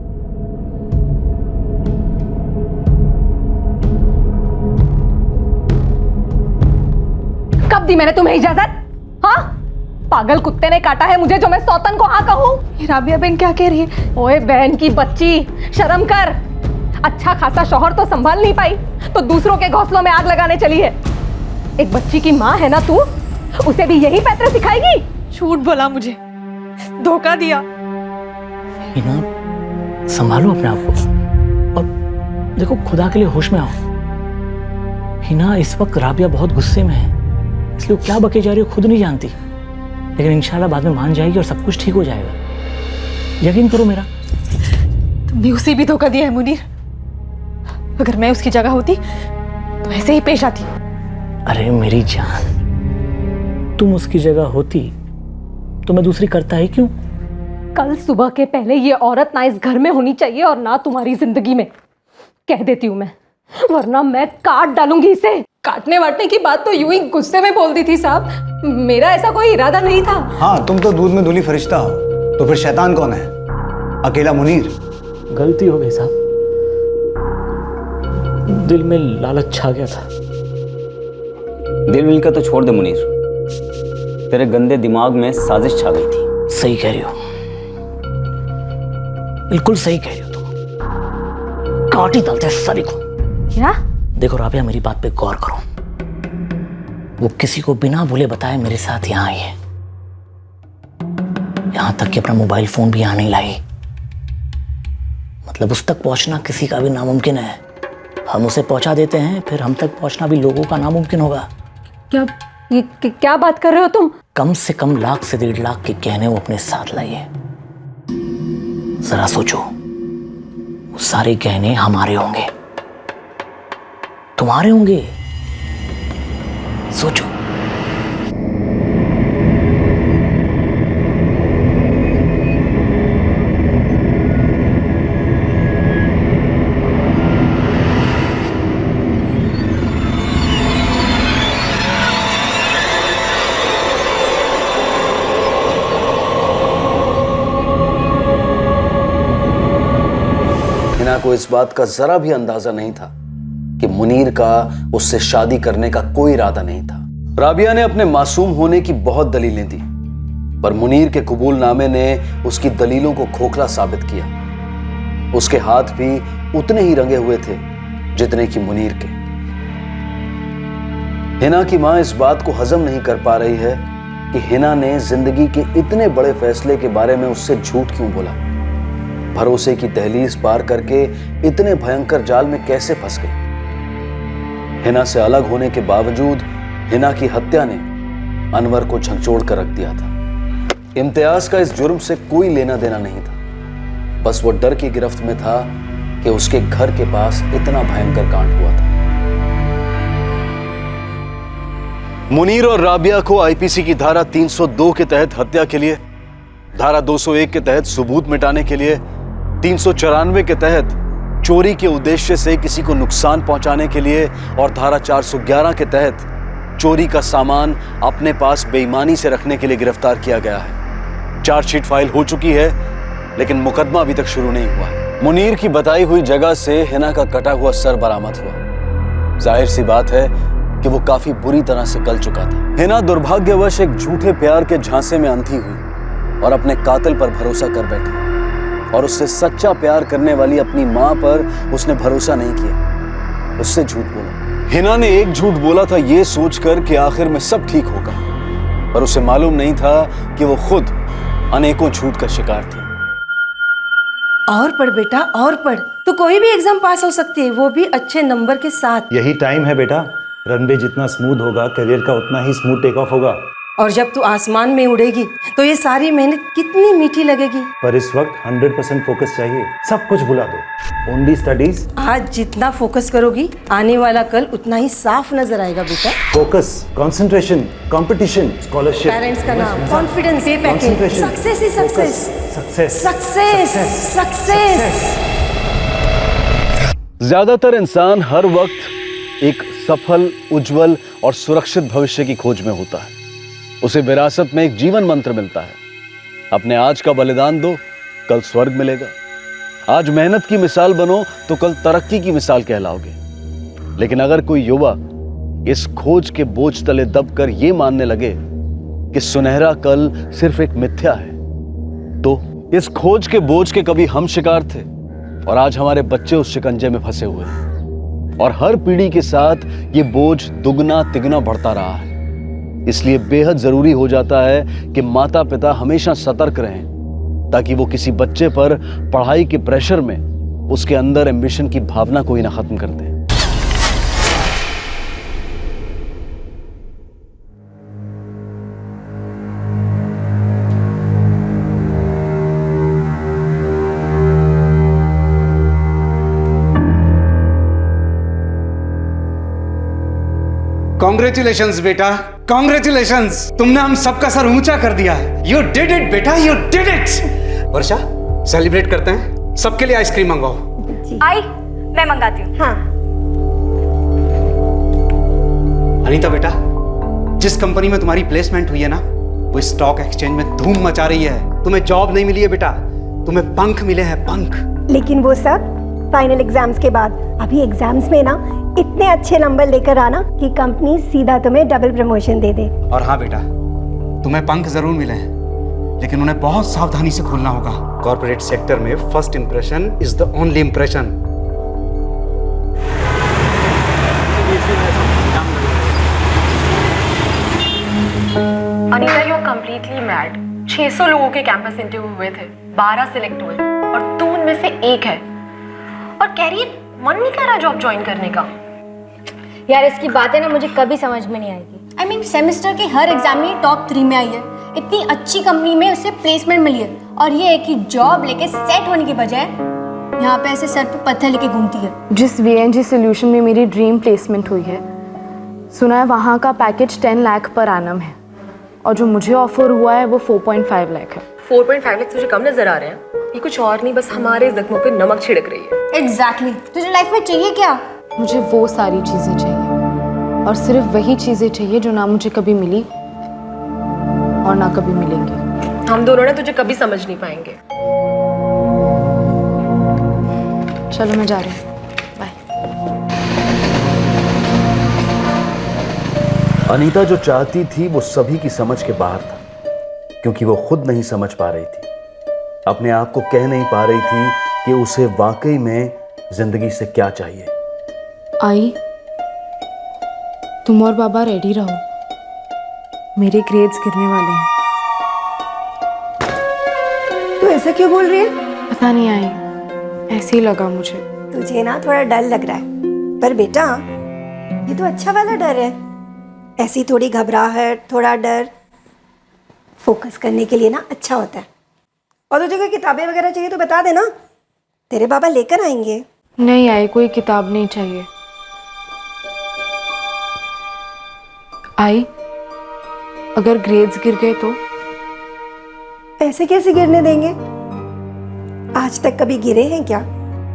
कब दी मैंने तुम्हें इजाजत? हाँ, पागल कुत्ते ने काटा है मुझे जो मैं सौतन को हाँ कहूँ? राबिया बहन क्या कह रही है? ओए बहन की बच्ची, शर्म कर। अच्छा खासा शौहर तो संभाल नहीं पाई तो दूसरों के घोंसलों में आग लगाने चली है। एक बच्ची की माँ है ना तू, उसे भी यही पैतरे सिखाएगी? झूठ बोला मुझे, धोखा दिया। हिना, संभालो अपने आप को और देखो खुदा के लिए होश में आओ। हिना, इस वक्त राबिया बहुत गुस्से में है, इसलिए वो क्या बके जा रही हो खुद नहीं जानती, लेकिन इंशाल्लाह बाद में मान जाएगी और सब कुछ ठीक हो जाएगा। यकीन करो मेरा। तुमने उसे भी धोखा दिया है मुनीर। अगर मैं उसकी जगह होती तो ऐसे ही पेश आती। अरे मेरी जान, तुम उसकी जगह होती तो मैं दूसरी करता ही क्यों? कल सुबह के पहले ये औरत ना इस घर में होनी चाहिए और ना तुम्हारी जिंदगी में, कह देती हूँ मैं, वरना मैं काट डालूंगी इसे। काटने वाटने की बात तो यूं ही गुस्से में बोल दी थी साहब, मेरा ऐसा कोई इरादा नहीं था। हाँ, तुम तो दूध में धुली फरिश्ता हो, तो फिर शैतान कौन है? अकेला मुनीर? गलती हो गई साहब, दिल में लालच छा गया था। दिल विल का तो छोड़ दे मुनीर, तेरे गंदे दिमाग में साजिश छा गई थी। सही कह रही हो, बिल्कुल सही कह रही हो तुम। काट ही डालते सारी को। क्या? देखो राबिया, मेरी बात पे गौर करो। वो किसी को बिना बोले बताए मेरे साथ यहाँ आई है। यहाँ तक कि अपना मोबाइल फोन भी यहाँ नहीं लाई। मतलब उस तक पहुँचना किसी का भी नामुमकिन है। हम उसे पहुँचा देते हैं, फिर हम तक पहुँचना भी लोगों का नामुमकिन होगा। क्या बात कर रहे हो तुम? कम से कम 1 से 1.5 लाख के गहने वो अपने साथ लाई है। जरा सोचो, वो सारे गहने हमारे होंगे, तुम्हारे होंगे। सोचो। हिना को इस बात का जरा भी अंदाजा नहीं था कि मुनीर का उससे शादी करने का कोई इरादा नहीं था। राबिया ने अपने मासूम होने की बहुत दलीलें दी, पर मुनीर के कबूलनामे ने उसकी दलीलों को खोखला साबित किया। उसके हाथ भी उतने ही रंगे हुए थे जितने कि मुनीर के। हिना की मां इस बात को हजम नहीं कर पा रही है कि हिना ने जिंदगी के इतने बड़े फैसले के बारे में उससे झूठ क्यों बोला। भरोसे की दहलीज पार करके इतने भयंकर जाल में कैसे फंस गई। हिना से अलग होने के बावजूद हिना की हत्या ने अनवर को झकझोर कर रख दिया था। इम्तियाज का इस जुर्म से कोई लेना देना नहीं था, बस वो डर की गिरफ्त में था कि उसके घर के पास इतना भयंकर कांड हुआ था। मुनीर और राबिया को आईपीसी की धारा 302 के तहत हत्या के लिए, धारा 201 के तहत सबूत मिटाने के लिए, 394 के तहत चोरी के उद्देश्य से किसी को नुकसान पहुंचाने के लिए और धारा 411 के तहत चोरी का सामान अपने पास बेईमानी से रखने के लिए गिरफ्तार किया गया है। चार्जशीट फाइल हो चुकी है, लेकिन मुकदमा अभी तक शुरू नहीं हुआ है। मुनीर की बताई हुई जगह से हिना का कटा हुआ सर बरामद हुआ। जाहिर सी बात है कि वो काफी बुरी तरह से गल चुका था। हिना दुर्भाग्यवश एक झूठे प्यार के झांसे में अंधी हुई और अपने कातिल पर भरोसा कर बैठी, और उससे सच्चा प्यार करने वाली अपनी मां पर उसने भरोसा नहीं किया, उससे झूठ बोला। हिना ने एक झूठ बोला था ये सोचकर कि आखिर में सब ठीक होगा, पर उसे मालूम नहीं था कि वो खुद अनेकों झूठ का शिकार थी। और पढ़ बेटा, और पढ़, तो कोई भी एग्जाम पास हो सकती है, वो भी अच्छे नंबर के साथ। यही टाइम है बेटा। रनवे जितना स्मूथ होगा, करियर का उतना ही स्मूथ टेक ऑफ होगा। और जब तू आसमान में उड़ेगी तो ये सारी मेहनत कितनी मीठी लगेगी। पर इस वक्त 100% फोकस चाहिए। सब कुछ भुला दो, ओनली स्टडीज। आज जितना फोकस करोगी, आने वाला कल उतना ही साफ नजर आएगा बेटा। Focus, concentration, competition, scholarship, parents का नाम, कॉन्फिडेंस, पे पैकेज, सक्सेस ही सक्सेस, सक्सेस, सक्सेस, सक्सेस। ज्यादातर इंसान हर वक्त एक सफल, उज्जवल और सुरक्षित भविष्य की खोज में होता है। उसे विरासत में एक जीवन मंत्र मिलता है, अपने आज का बलिदान दो, कल स्वर्ग मिलेगा। आज मेहनत की मिसाल बनो तो कल तरक्की की मिसाल कहलाओगे। लेकिन अगर कोई युवा इस खोज के बोझ तले दबकर यह मानने लगे कि सुनहरा कल सिर्फ एक मिथ्या है, तो इस खोज के बोझ के कभी हम शिकार थे और आज हमारे बच्चे उस शिकंजे में फंसे हुए हैं, और हर पीढ़ी के साथ ये बोझ दुगना तिगुना बढ़ता रहा है। इसलिए बेहद जरूरी हो जाता है कि माता पिता हमेशा सतर्क रहें, ताकि वो किसी बच्चे पर पढ़ाई के प्रेशर में उसके अंदर एम्बिशन की भावना को ही ना खत्म कर दें। कॉन्ग्रेचुलेशंस बेटा, कॉन्ग्रेचुलेशंस। तुमने हम सबका सर ऊंचा कर दिया है। यू डिड इट बेटा, you did it. Varsha, celebrate करते हैं। सबके लिए आइसक्रीम मंगवाओ। आई, मैं मंगाती हूँ। हाँ। अनीता बेटा, जिस कंपनी में तुम्हारी प्लेसमेंट हुई है ना, वो स्टॉक एक्सचेंज में धूम मचा रही है। तुम्हें जॉब नहीं मिली है बेटा, तुम्हें पंख मिले हैं, पंख। लेकिन वो सब फाइनल एग्जाम्स के बाद। अभी एग्जाम्स में ना इतने अच्छे नंबर लेकर आना कि कंपनी सीधा तुम्हें डबल प्रमोशन दे दे। और हाँ बेटा, तुम्हें पंख जरूर मिले हैं, लेकिन उन्हें बहुत सावधानी से खोलना होगा। कॉर्पोरेट सेक्टर में first impression is the only impression. Bad. 600 लोगों के कैंपस इंटरव्यू हुए थे, 12 सिलेक्ट हुए और तू उनमें से एक है। और कह रही है मन नहीं कर रहा जॉब ज्वाइन करने का। यार इसकी बातें ना मुझे कभी समझ में नहीं आएगी। आई मीन सेमेस्टर के हर एग्जाम में टॉप 3 में आई है, इतनी अच्छी कंपनी में उसे प्लेसमेंट मिली है, और ये एक ही जॉब लेके सेट होने की बजाय यहाँ पे ऐसे सर पे पत्थर लेके घूमती है। जिस VNG सोल्यूशन में मेरी ड्रीम प्लेसमेंट हुई है, सुना है वहाँ का पैकेज 10 लाख पर एनम है, और जो मुझे ऑफर हुआ है वो 4.5 लाख है। 4.5 लाख तुझे कम नजर आ रहे हैं? ये कुछ और नहीं, बस हमारे जख्मों पे नमक छिड़क रही है। एग्जैक्टली। तुझे लाइफ में चाहिए क्या? मुझे वो सारी चीज़ें चाहिए, और सिर्फ वही चीज़ें चाहिए जो ना मुझे कभी मिली और ना कभी मिलेंगी। हम दोनों ना तुझे कभी समझ नहीं पाएंगे। चलो मैं जा रही हूँ, बाय। अनीता जो चाहती थी वो सभी की समझ के बाहर था, क्योंकि वो खुद नहीं समझ पा रही थी, अपने आप को कह नहीं पा रही थी कि उसे वाकई में जिंदगी से क्या चाहिए। आई, तुम और बाबा रेडी रहो, मेरे ग्रेड्स गिरने वाले हैं। तू ऐसा क्यों बोल रही है? पता नहीं आई, ऐसे ही लगा मुझे। तुझे ना थोड़ा डर लग रहा है, पर बेटा ये तो अच्छा वाला डर है। ऐसी थोड़ी घबराहट, थोड़ा डर फोकस करने के लिए ना अच्छा होता है। और तुझे कोई किताबें वगैरह चाहिए तो बता देना, तेरे बाबा लेकर आएंगे। नहीं आई, कोई किताब नहीं चाहिए। आई, अगर ग्रेड्स गिर गए तो? ऐसे कैसे गिरने देंगे? आज तक कभी गिरे हैं क्या?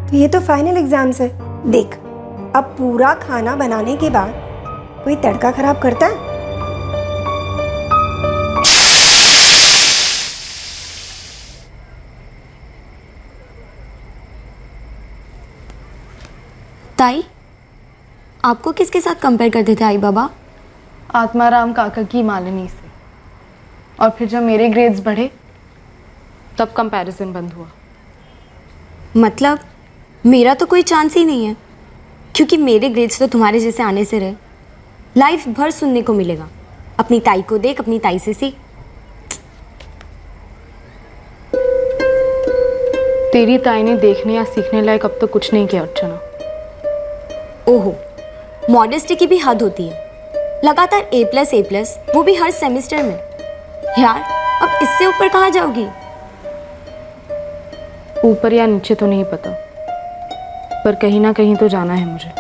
तो ये तो फाइनल एग्जाम्स है। देख, अब पूरा खाना बनाने के बाद कोई तड़का खराब करता है? ताई, आपको किसके साथ कंपेयर करते थे आई बाबा? आत्माराम काका की मालिनी से। और फिर जब मेरे ग्रेड्स बढ़े तब कंपैरिजन बंद हुआ। मतलब मेरा तो कोई चांस ही नहीं है, क्योंकि मेरे ग्रेड्स तो तुम्हारे जैसे आने से रहे। लाइफ भर सुनने को मिलेगा, अपनी ताई को देख, अपनी ताई से सीख। तेरी ताई ने देखने या सीखने लायक अब तक कुछ नहीं किया अर्चना। ओहो, मॉडेस्टी की भी हद होती है। लगातार A+, वो भी हर सेमेस्टर में। यार अब इससे ऊपर कहाँ जाओगी? ऊपर या नीचे तो नहीं पता, पर कहीं ना कहीं तो जाना है मुझे।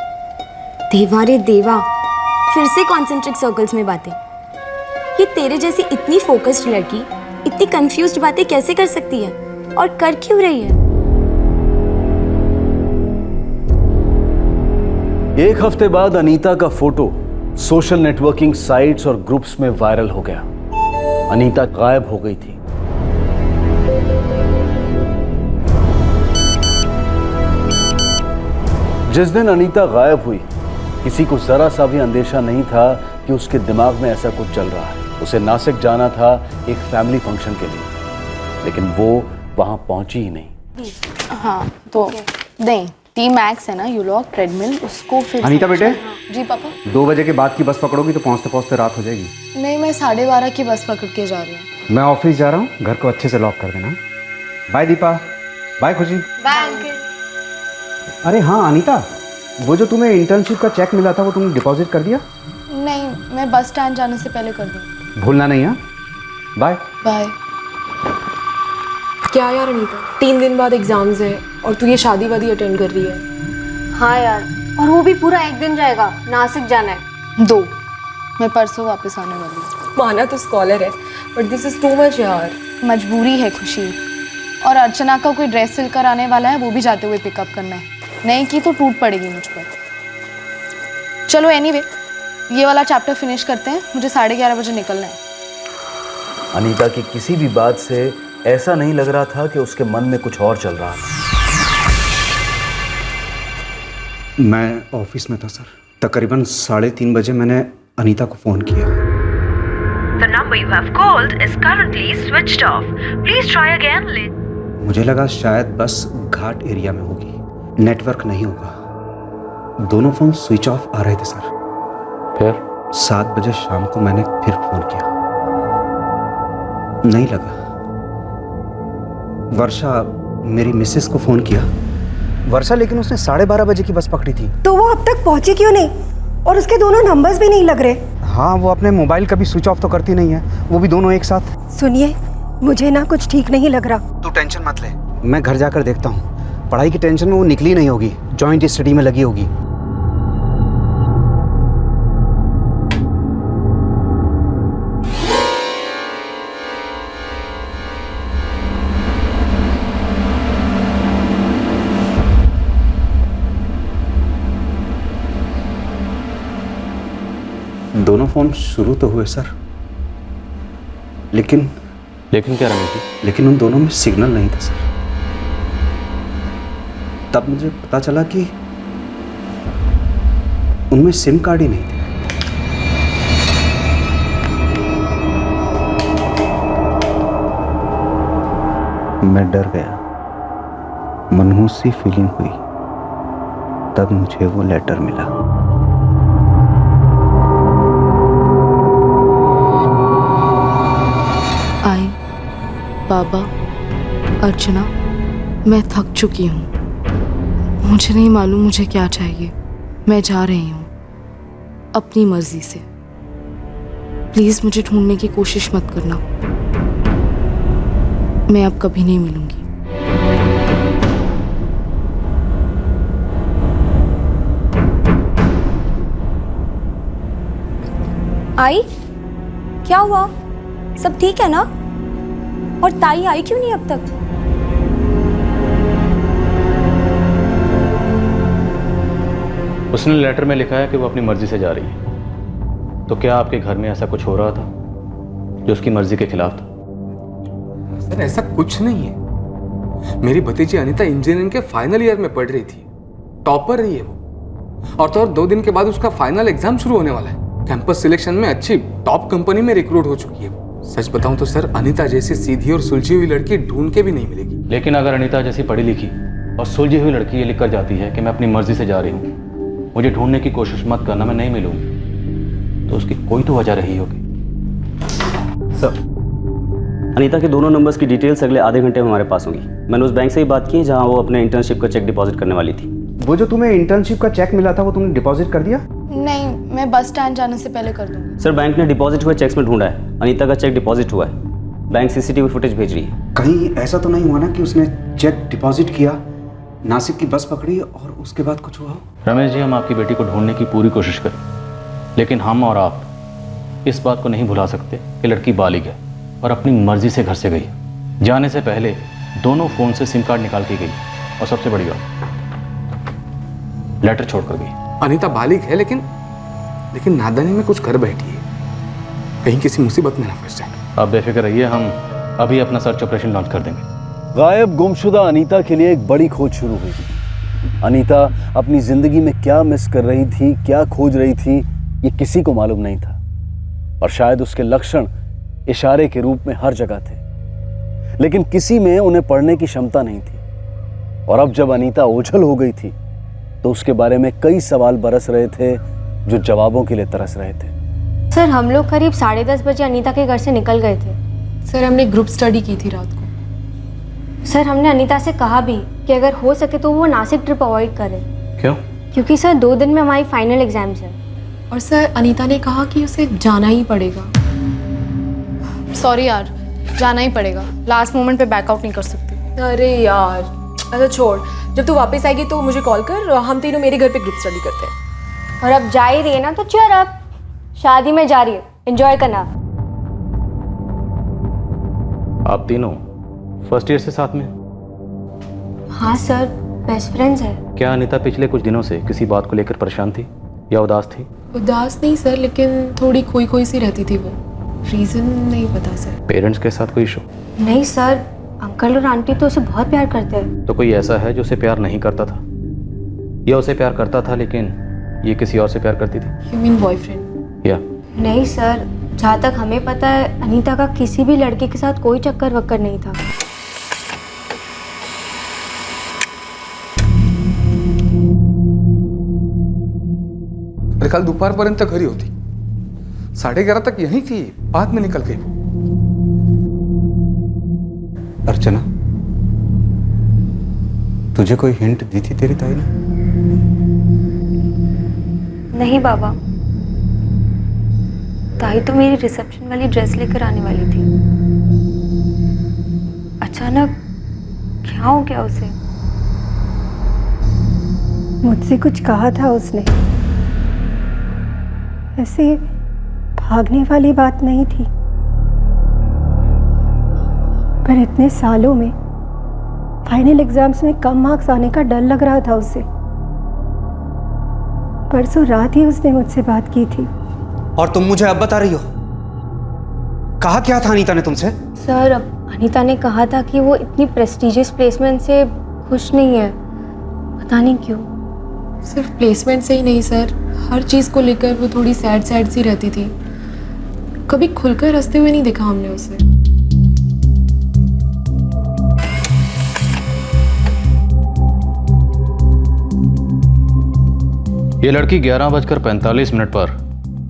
देवा रे देवा, फिर से कॉन्सेंट्रिक सर्कल्स में बातें। ये तेरे जैसी इतनी फोकस्ड लड़की इतनी कंफ्यूज्ड बातें कैसे कर सकती है, और कर क्यों रही है? एक हफ्ते बाद अनीता का फोटो सोशल नेटवर्किंग साइट्स और ग्रुप्स में वायरल हो गया। अनीता गायब हो गई थी। जिस दिन अनीता गायब हुई, किसी को जरा सा भी अंदेशा नहीं था कि उसके दिमाग में ऐसा कुछ चल रहा है। उसे नासिक जाना था एक फैमिली फंक्शन के लिए, लेकिन वो वहां पहुंची ही नहीं। हाँ तो नहीं, T-Max है ना, यूलॉक ट्रेडमिल, उसको फिर अनीता बेटे, जी पापा। 2 बजे के बाद की बस पकड़ोगी तो पहुंचते पहुंचते रात हो जाएगी। नहीं, मैं 12:30 की बस पकड़ के जा रही हूँ। मैं ऑफिस जा रहा हूँ, घर को अच्छे से लॉक कर देना। Bye Deepa, bye Khushi. Bye uncle. अरे हाँ अनीता, वो जो तुम्हें इंटर्नशिप का चेक मिला था वो तुमने डिपॉजिट कर दिया? नहीं, मैं बस स्टैंड जाने से पहले कर दूँ। भूलना नहीं। हाँ, बाय बाय। क्या यार अनीता, 3 दिन बाद एग्जाम्स है और तू ये शादी वादी अटेंड कर रही है? हाँ यार, और वो भी पूरा 1 दिन जाएगा, नासिक जाना है। 2, मैं परसों वापस आने वाली हूँ। माना तो स्कॉलर है, but this is too much यार। मजबूरी है खुशी, और अर्चना का कोई ड्रेस सिल कर आने वाला है, वो भी जाते हुए पिकअप करना है। नहीं की तो टूट पड़ेगी मुझ पर। चलो एनीवे, ये वाला चैप्टर फिनिश करते हैं, मुझे 11:30 बजे निकलना है। अनीता की किसी भी बात से ऐसा नहीं लग रहा था कि उसके मन में कुछ और चल रहा था। मैं ऑफिस में था सर। तकरीबन 3:30 बजे मैंने अनीता को फ़ोन किया। The number you have called is currently switched off. Please try again later. मुझे लगा शायद बस घाट एरिया में होगी, नेटवर्क नहीं होगा। दोनों फ़ोन स्विच ऑफ आ रहे थे सर। फिर 7 बजे शाम को मैंने फिर फ़ोन किया। नहीं लगा। वर्षा मेरी मिसेस को फोन किया। वर्षा लेकिन उसने 12:30 बजे की बस पकड़ी थी। तो वो अब तक पहुंची क्यों नहीं? और उसके दोनों नंबर्स भी नहीं लग रहे। हाँ, वो अपने मोबाइल कभी स्विच ऑफ तो करती नहीं है, वो भी दोनों एक साथ। सुनिए, मुझे ना कुछ ठीक नहीं लग रहा। तू टेंशन मत ले, मैं घर जाकर देखता हूँ। पढ़ाई की टेंशन में वो निकली नहीं होगी, जॉइंट स्टडी में लगी होगी। दोनों फोन शुरू तो हुए सर, लेकिन क्या रमेश जी? लेकिन उन दोनों में सिग्नल नहीं था सर। तब मुझे पता चला कि उनमें सिम कार्ड ही नहीं थे। मैं डर गया, मनहूस सी फीलिंग हुई। तब मुझे वो लेटर मिला। आई, बाबा, अर्चना, मैं थक चुकी हूँ। मुझे नहीं मालूम मुझे क्या चाहिए। मैं जा रही हूँ अपनी मर्जी से। प्लीज़ मुझे ढूंढने की कोशिश मत करना। मैं अब कभी नहीं मिलूंगी। आई, क्या हुआ? सब ठीक है ना? और ताई आई क्यों नहीं अब तक? उसने लेटर में लिखा है कि वो अपनी मर्जी से जा रही है। तो क्या आपके घर में ऐसा कुछ हो रहा था जो उसकी मर्जी के खिलाफ था? सर, ऐसा कुछ नहीं है। मेरी भतीजी अनीता इंजीनियरिंग के फाइनल ईयर में पढ़ रही थी, टॉपर रही है वो। और तो और 2 दिन के बाद उसका फाइनल एग्जाम शुरू होने वाला है। कैंपस सिलेक्शन में अच्छी टॉप कंपनी में रिक्रूट हो चुकी है। सच बताऊं तो सर, अनीता जैसी सीधी और सुलझी हुई लड़की ढूंढ के भी नहीं मिलेगी। लेकिन अगर अनीता जैसी पढ़ी लिखी और सुलझी हुई लड़की ये लिख कर जाती है कि मैं अपनी मर्जी से जा रही हूँ, मुझे ढूंढने की कोशिश मत करना, मैं नहीं मिलूंगी, तो उसकी कोई तो वजह रही होगी। सर, अनीता के दोनों नंबर्स की डिटेल्स अगले आधे घंटे में हमारे पास होंगी। मैंने उस बैंक से ही बात की जहां वो अपने इंटर्नशिप का चेक डिपॉजिट करने वाली थी। वो जो तुम्हें इंटर्नशिप का चेक मिला था वो तुमने डिपॉजिट कर दिया? नहीं, मैं बस स्टैंड जाने से पहले कर दूंगी। सर, बैंक ने डिपॉजिट हुए चेक्स में ढूंढा है, अनीता का चेक डिपॉजिट हुआ है। बैंक सीसीटीवी फुटेज भेज रही है। कहीं ऐसा तो नहीं हुआ ना कि उसने चेक डिपॉजिट किया, नासिक की बस पकड़ी और उसके बाद कुछ हुआ? रमेश जी, हम आपकी बेटी को ढूंढने की पूरी कोशिश करें, लेकिन हम और आप इस बात को नहीं भुला सकते कि लड़की बालिग है और अपनी मर्जी से घर से गई। जाने से पहले दोनों फोन से सिम कार्ड निकाल के गई, और सबसे बड़ी बात, लेटर छोड़कर गई। अनीता बालिग है, लेकिन नादानी में कुछ कर बैठी है। कहीं किसी मुसीबत में ना फंस जाए। आप बेफिक्र रहिए, हम अभी अपना सर्च ऑपरेशन लॉन्च कर देंगे। गायब गुमशुदा अनीता के लिए एक बड़ी खोज शुरू हुई थी। अनीता अपनी जिंदगी में क्या मिस कर रही थी, क्या खोज रही थी, ये किसी को मालूम नहीं था। और शायद उसके लक्षण इशारे के रूप में हर जगह थे, लेकिन किसी में उन्हें पढ़ने की क्षमता नहीं थी। और अब जब अनीता ओझल हो गई थी तो उसके बारे में कई सवाल बरस रहे थे जो जवाबों के लिए तरस रहे थे। सर, हम लोग करीब 10:30 बजे अनीता के घर से निकल गए थे। सर, हमने ग्रुप स्टडी की थी रात को। सर, हमने अनीता से कहा भी कि अगर हो सके तो वो नासिक ट्रिप अवॉइड करे। क्यों? क्योंकि सर 2 दिन में हमारी फाइनल एग्जाम्स है। और सर, अनीता ने कहा कि उसे जाना ही पड़ेगा। सॉरी यार, जाना ही पड़ेगा। लास्ट मोमेंट पे बैकआउट नहीं कर सकती। अरे यार, अच्छा छोड़, जब तू वापस आएगी तो मुझे कॉल कर, हम तीनों मेरे घर पे ग्रुप स्टडी करते हैं। और अब जा ही रही है ना, तो चल अब शादी में जा रही है, एंजॉय करना। आप तीनों फर्स्ट ईयर से साथ में? हाँ सर, बेस्ट फ्रेंड्स है। क्या अनीता पिछले कुछ दिनों से किसी बात को लेकर परेशान थी या उदास थी? उदास नहीं सर, लेकिन थोड़ी खोई खोई सी रहती थी वो। रीजन नहीं पता सर। पेरेंट्स के साथ कोई इशू? नहीं सर, अंकल और आंटी तो उसे बहुत प्यार करते हैं। तो कोई ऐसा है जो उसे प्यार नहीं करता था, या उसे प्यार करता था लेकिन ये किसी और से प्यार करती थी? You mean boyfriend? या नहीं सर, जहाँ तक हमें पता है अनीता का किसी भी लड़के के साथ कोई चक्कर वक्कर नहीं था। अरे कल दुपारपर्यंत घरी होती, 11:30 तक यहीं थी, बाद में निकल गई वो। अर्चना, तुझे कोई हिंट दी थी तेरी ताई ने? नहीं बाबा, ताई तो मेरी रिसेप्शन वाली ड्रेस लेकर आने वाली थी। अचानक क्या हो गया उसे? मुझसे कुछ कहा था उसने। ऐसे भागने वाली बात नहीं थी, पर इतने सालों में फाइनल एग्जाम्स में कम मार्क्स आने का डर लग रहा था उसे। परसों रात ही उसने मुझसे बात की थी। और तुम मुझे अब बता रही हो? कहा क्या था अनीता ने तुमसे? सर, अब अनीता ने कहा था कि वो इतनी प्रेस्टिजियस प्लेसमेंट से खुश नहीं है, पता नहीं क्यों। सिर्फ प्लेसमेंट से ही नहीं सर, हर चीज़ को लेकर वो थोड़ी सैड सी रहती थी। कभी खुलकर हंसते हुए नहीं देखा हमने उसे। ये लड़की 11:45 पर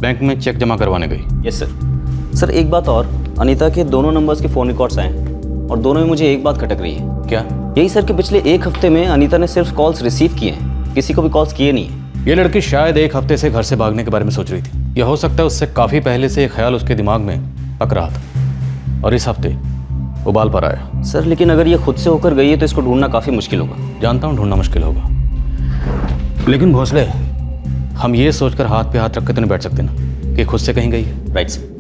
बैंक में चेक जमा करवाने गई। Yes sir. सर एक बात और, अनीता के दोनों नंबर्स के फ़ोन रिकॉर्ड्स आए हैं और दोनों में मुझे एक बात खटक रही है। क्या? यही सर कि पिछले एक हफ्ते में अनीता ने सिर्फ कॉल्स रिसीव किए हैं, किसी को भी कॉल्स किए नहीं है। ये लड़की शायद एक हफ्ते से घर से भागने के बारे में सोच रही थी। यह हो सकता है उससे काफ़ी पहले से ये ख्याल उसके दिमाग में पक रहा था और इस हफ्ते उबाल पर आया। सर लेकिन अगर ये खुद से होकर गई है तो इसको ढूंढना काफ़ी मुश्किल होगा। जानता हूँ ढूंढना मुश्किल होगा, लेकिन भोसले, हम ये सोचकर हाथ पे हाथ रख के तो नहीं बैठ सकते ना कि खुद से कहीं गई है। Right sir.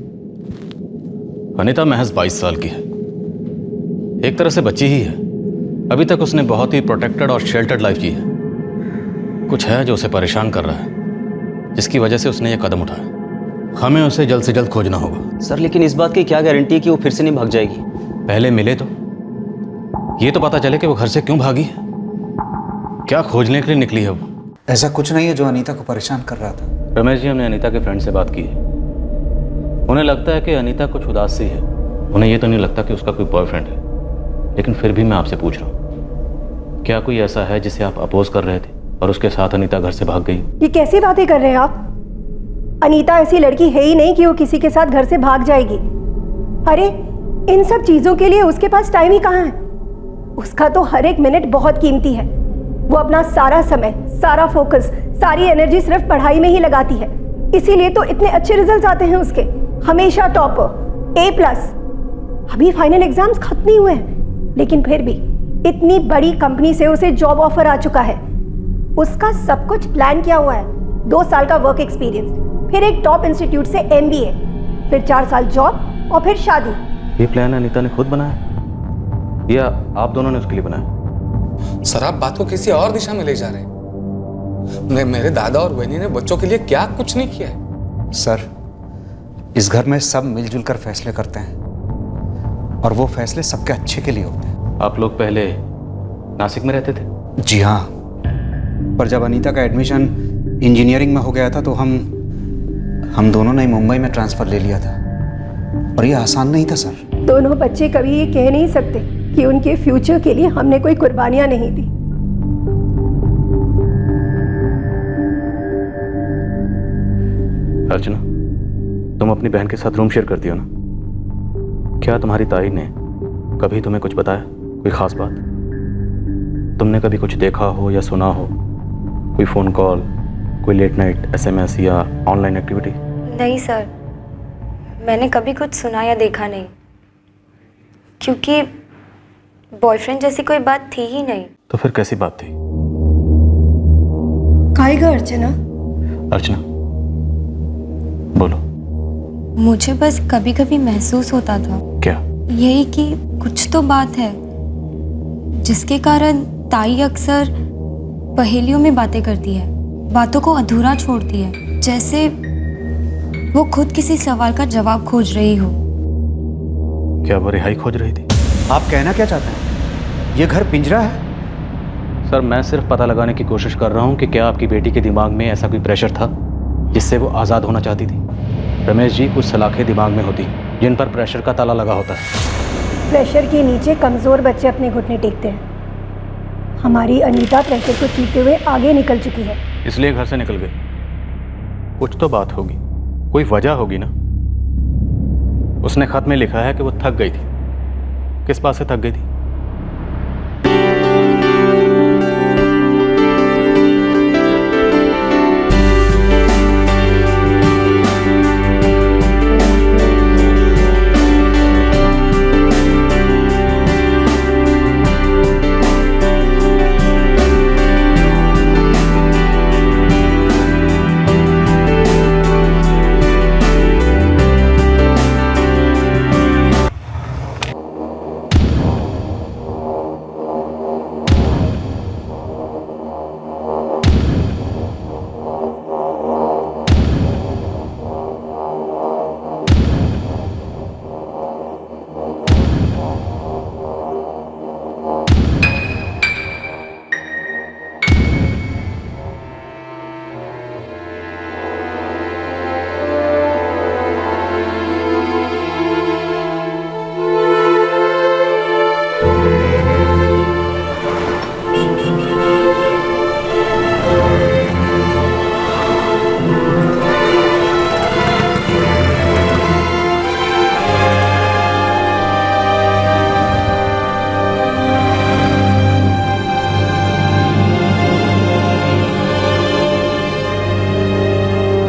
अनीता महज 22 साल की है, एक तरह से बच्ची ही है। अभी तक उसने बहुत ही प्रोटेक्टेड और शेल्टर्ड लाइफ जी है। कुछ है जो उसे परेशान कर रहा है, जिसकी वजह से उसने ये कदम उठाया। हमें उसे जल्द से जल्द खोजना होगा। सर लेकिन इस बात की क्या गारंटी है कि वो फिर से नहीं भाग जाएगी? पहले मिले तो ये तो पता चले कि वो घर से क्यों भागी है, क्या खोजने के लिए निकली है वो। ऐसा कुछ नहीं है जो अनीता को परेशान कर रहा था। रमेश जी, हमने अनीता के फ्रेंड से बात की है। उन्हें लगता है कि अनीता कुछ उदास सी है। उन्हें ये तो नहीं लगता कि उसका कोई बॉयफ्रेंड है, लेकिन फिर भी मैं आपसे पूछ रहा हूँ, क्या कोई ऐसा है जिसे आप अपोज कर रहे थे और उसके साथ अनीता घर से भाग गई? ये कैसी बातें कर रहे हैं आप? अनीता ऐसी लड़की है ही नहीं कि वो किसी के साथ घर से भाग जाएगी। अरे इन सब चीजों के लिए उसके पास टाइम ही कहाँ है? उसका तो हर एक मिनट बहुत कीमती है। वो अपना सारा समय, सारा फोकस, सारी एनर्जी सिर्फ पढ़ाई में ही लगाती है। इसीलिए तो इतने अच्छे रिजल्ट्स आते हैं उसके, हमेशा टॉपर, A+। अभी फाइनल एग्जाम्स खत्म नहीं हुए हैं, लेकिन फिर भी इतनी बड़ी कंपनी से उसे जॉब ऑफर आ चुका है। उसका सब कुछ प्लान किया हुआ है। 2 साल का वर्क एक्सपीरियंस, फिर एक टॉप इंस्टीट्यूट से MBA, फिर 4 साल जॉब और फिर शादी। ये प्लान अनीता ने खुद बनाया या आप दोनों ने उसके लिए बनाया? सर आप बात को किसी और दिशा में ले जा रहे हैं। मेरे दादा और बहनी ने बच्चों के लिए क्या कुछ नहीं किया है। सर इस घर में सब मिलजुल कर फैसले करते हैं और वो फैसले सबके अच्छे के लिए होते हैं। आप लोग पहले नासिक में रहते थे? जी हाँ, पर जब अनीता का एडमिशन इंजीनियरिंग में हो गया था तो हम दोनों ने मुंबई में ट्रांसफ़र ले लिया था और ये आसान नहीं था सर। दोनों बच्चे कभी ये कह नहीं सकते कि उनके फ्यूचर के लिए हमने कोई कुर्बानियां नहीं दी। अर्चना, तुम अपनी बहन के साथ रूम शेयर करती हो ना? क्या तुम्हारी ताई ने कभी तुम्हें कुछ बताया, कोई खास बात? तुमने कभी कुछ देखा हो या सुना हो, कोई फ़ोन कॉल, कोई लेट नाइट SMS या ऑनलाइन एक्टिविटी? नहीं सर, मैंने कभी कुछ सुना या देखा नहीं, क्योंकि बॉयफ्रेंड जैसी कोई बात थी ही नहीं। तो फिर कैसी बात थी? कायगा अर्चना? अर्चना बोलो। मुझे बस कभी कभी महसूस होता था। क्या? यही कि कुछ तो बात है जिसके कारण ताई अक्सर पहेलियों में बातें करती है, बातों को अधूरा छोड़ती है, जैसे वो खुद किसी सवाल का जवाब खोज रही हो। क्या वो रिहाई खोज रही थी? आप कहना क्या चाहते हैं? ये घर पिंजरा है? सर मैं सिर्फ पता लगाने की कोशिश कर रहा हूँ कि क्या आपकी बेटी के दिमाग में ऐसा कोई प्रेशर था जिससे वो आज़ाद होना चाहती थी। रमेश जी, कुछ सलाखें दिमाग में होती जिन पर प्रेशर का ताला लगा होता है। प्रेशर के नीचे कमज़ोर बच्चे अपने घुटने टेकते हैं। हमारी अनीता प्रेशर को चीरते हुए आगे निकल चुकी है, इसलिए घर से निकल गई। कुछ तो बात होगी, कोई वजह होगी ना। उसने खत में लिखा है कि वो थक गई थी, किस बात से थक गई थी?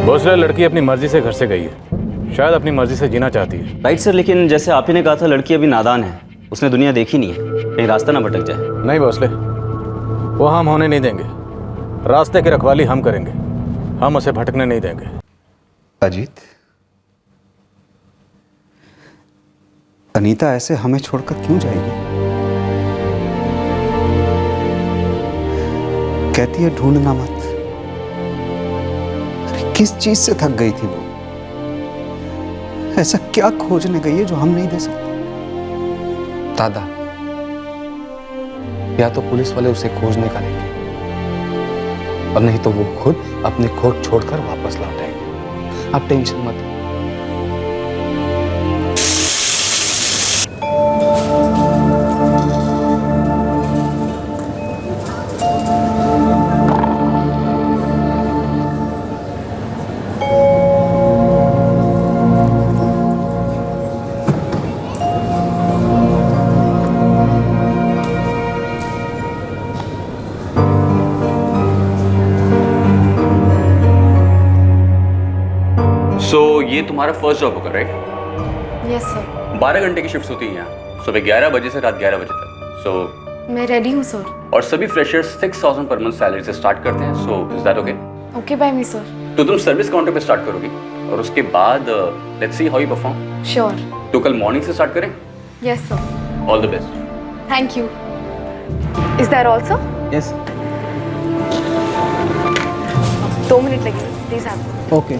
भोसले, लड़की अपनी मर्जी से घर से गई है, शायद अपनी मर्जी से जीना चाहती है। राइट सर, लेकिन जैसे आप ही ने कहा था लड़की अभी नादान है, उसने दुनिया देखी नहीं है, कहीं रास्ता ना भटक जाए। नहीं भोसले, वो हम होने नहीं देंगे। रास्ते की रखवाली हम करेंगे, हम उसे भटकने नहीं देंगे। अजीत, अनीता ऐसे हमें छोड़कर क्यों जाएगी? कहती है ढूंढना मत। किस चीज से थक गई थी वो? ऐसा क्या खोजने गई है जो हम नहीं दे सकते? दादा, या तो पुलिस वाले उसे खोज निकालेंगे और नहीं तो वो खुद अपनी खोज छोड़कर वापस लौट आएंगे। आप टेंशन मत। ये तुम्हारा फर्स्ट जॉब होगा, राइट? Yes sir. 12 घंटे की शिफ्ट होती है यहाँ, सुबह 11 बजे से रात 11 बजे तक। सो मैं रेडी हूँ सर। और सभी फ्रेशर्स 6000 पर मंथ सैलरी से स्टार्ट करते हैं। So is that okay? Okay by me sir. तो तुम सर्विस काउंटर पे स्टार्ट करोगी और उसके बाद let's see how you perform. Sure. तो कल मॉर्निंग से स्टार्ट करें? Yes sir. All the best. Thank you. Is that also? Yes. 2 minute लगेंगे, प्लीज हैव। ओके।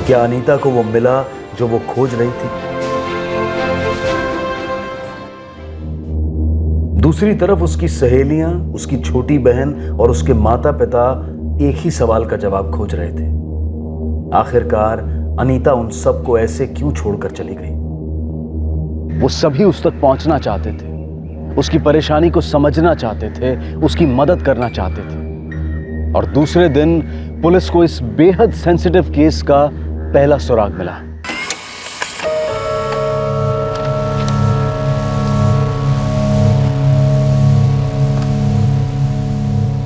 क्या अनीता को वो मिला जो वो खोज रही थी? दूसरी तरफ उसकी सहेलियां, उसकी छोटी बहन और उसके माता पिता एक ही सवाल का जवाब खोज रहे थे। आखिरकार अनीता उन सबको ऐसे क्यों छोड़कर चली गई? वो सभी उस तक पहुंचना चाहते थे, उसकी परेशानी को समझना चाहते थे, उसकी मदद करना चाहते थे। और दूसरे दिन पुलिस को इस बेहद सेंसिटिव केस का पहला सुराग मिला।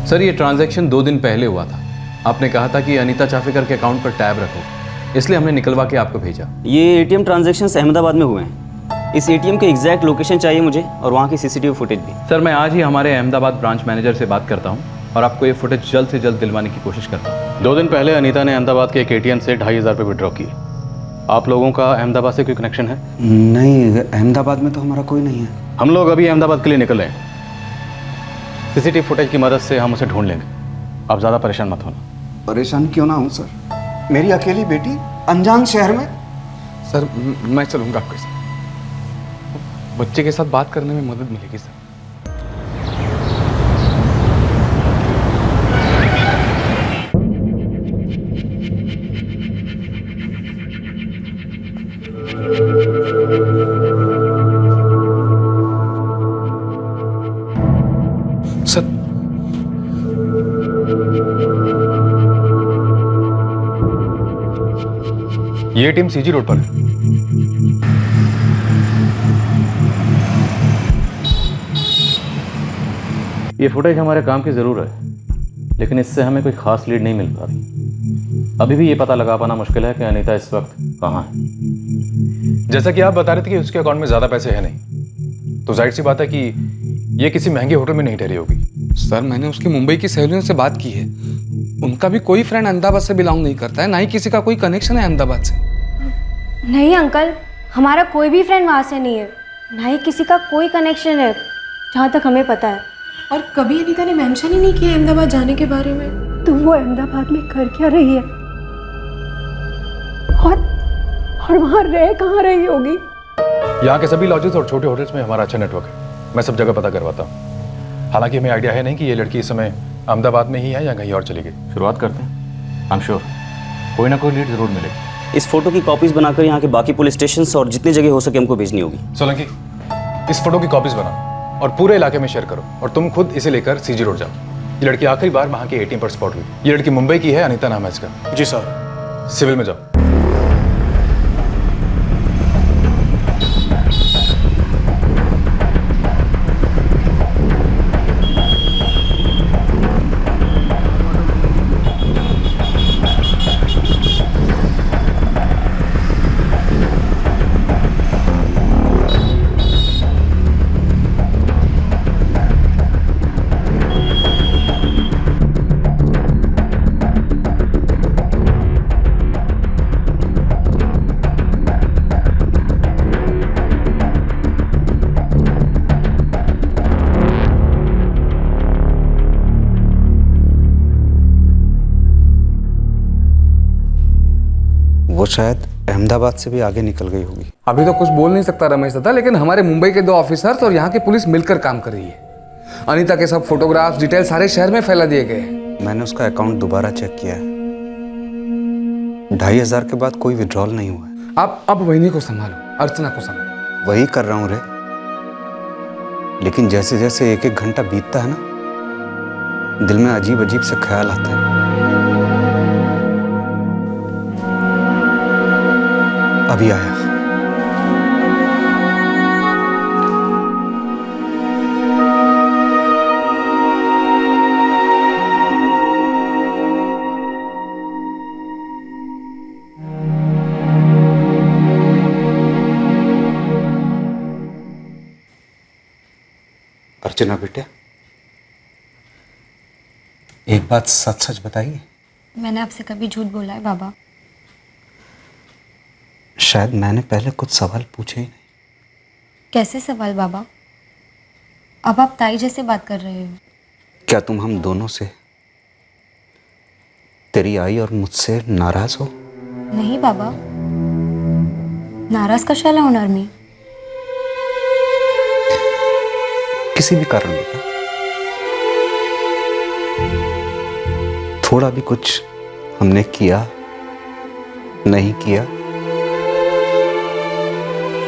सर, ये ट्रांजैक्शन 2 दिन पहले हुआ था। आपने कहा था कि अनीता चाफेकर के अकाउंट पर टैब रखो, इसलिए हमने निकलवा के आपको भेजा। ये एटीएम ट्रांजैक्शंस अहमदाबाद में हुए हैं। इस एटीएम के एग्जैक्ट लोकेशन चाहिए मुझे और वहाँ की सीसीटीवी फुटेज भी। सर, मैं आज ही हमारे अहमदाबाद ब्रांच मैनेजर से बात करता हूँ और आपको ये फुटेज जल्द से जल्द दिलवाने की कोशिश करता हूँ। 2 दिन पहले अनीता ने अहमदाबाद के एक एटीएम से 2500 रुपये विड्रॉ किए। आप लोगों का अहमदाबाद से कोई कनेक्शन है? नहीं, अहमदाबाद में तो हमारा कोई नहीं है। हम लोग अभी अहमदाबाद के लिए निकल रहे हैं। सीसीटीवी फुटेज की मदद से हम उसे ढूंढ लेंगे। आप ज़्यादा परेशान मत होना। परेशान क्यों ना हूँ सर, मेरी अकेली बेटी अनजान शहर में। सर, मैं चलूंगा आपके साथ। बच्चे के साथ बात करने में मदद मिलेगी सर। ये टीम सीजी रोड पर है। ये फुटेज हमारे काम की ज़रूर है, लेकिन इससे हमें कोई खास लीड नहीं मिल पा रही। अभी भी ये पता लगा पाना मुश्किल है कि अनीता इस वक्त कहाँ है। जैसा कि आप बता रहे थे कि उसके अकाउंट में ज़्यादा पैसे हैं नहीं, तो जाहिर सी बात है कि ये किसी महंगे होटल में नहीं ठहरी होगी। सर, मैंने उसकी मुंबई की सहेलियों से बात की है। उनका भी कोई फ्रेंड अहमदाबाद से बिलोंग नहीं करता है, ना ही किसी का कोई कनेक्शन है अहमदाबाद से। नहीं अंकल, हमारा कोई भी फ्रेंड वहाँ से नहीं है, ना ही किसी का कोई कनेक्शन है जहाँ तक हमें पता है। और कभी अनीता ने मेंशन ही नहीं किया अहमदाबाद जाने के बारे में। तो वो अहमदाबाद में कर क्या रही है और वहाँ रह कहाँ रही होगी? यहाँ के सभी लॉजेस और छोटे होटल्स में हमारा अच्छा नेटवर्क है, मैं सब जगह पता करवाता हूँ। हालांकि हमें आइडिया है नहीं कि ये लड़की इस समय अहमदाबाद में ही है या कहीं और चली गई। शुरुआत करते हैं। आई एम श्योर कोई ना कोई लीड जरूर मिलेगी। इस फोटो की कॉपीज बनाकर यहाँ के बाकी पुलिस स्टेशन और जितनी जगह हो सके हमको भेजनी होगी। सोलंकी, इस फोटो की कॉपीज बनाओ और पूरे इलाके में शेयर करो, और तुम खुद इसे लेकर सीजी रोड जाओ। ये लड़की आखिरी बार वहाँ के एटीएम पर स्पॉट हुई। ये लड़की मुंबई की है, अनीता नाम है इसका। जी सर। सिविल में जाओ। वो शायद अहमदाबाद से भी आगे निकल गई होगी। अभी तो कुछ बोल नहीं सकता रमेश दादा, लेकिन हमारे मुंबई के 2 ऑफिसर्स और यहाँ की पुलिस मिलकर काम कर रही है। अनीता के सब फोटोग्राफ्स, डिटेल सारे शहर में फैला दिए गए हैं। मैंने उसका अकाउंट दोबारा चेक किया है, 2500 के बाद कोई विड्रॉल नहीं हुआ है। आप अब वहीनी को संभालो, अर्चना को संभालो। वही कर रहा हूँ रे, लेकिन जैसे जैसे एक एक घंटा बीतता है ना, दिल में अजीब अजीब से ख्याल आते हैं। अभी आया। अर्चना बेटे, एक बात सच सच बताइए। मैंने आपसे कभी झूठ बोला है बाबा? शायद मैंने पहले कुछ सवाल पूछे ही नहीं। कैसे सवाल बाबा? अब आप ताई जैसे बात कर रहे हो। क्या तुम हम दोनों से, तेरी आई और मुझसे नाराज हो? नहीं बाबा, नाराज कशाला होणार मी? किसी भी कारण बेटा, थोड़ा भी कुछ हमने किया नहीं किया,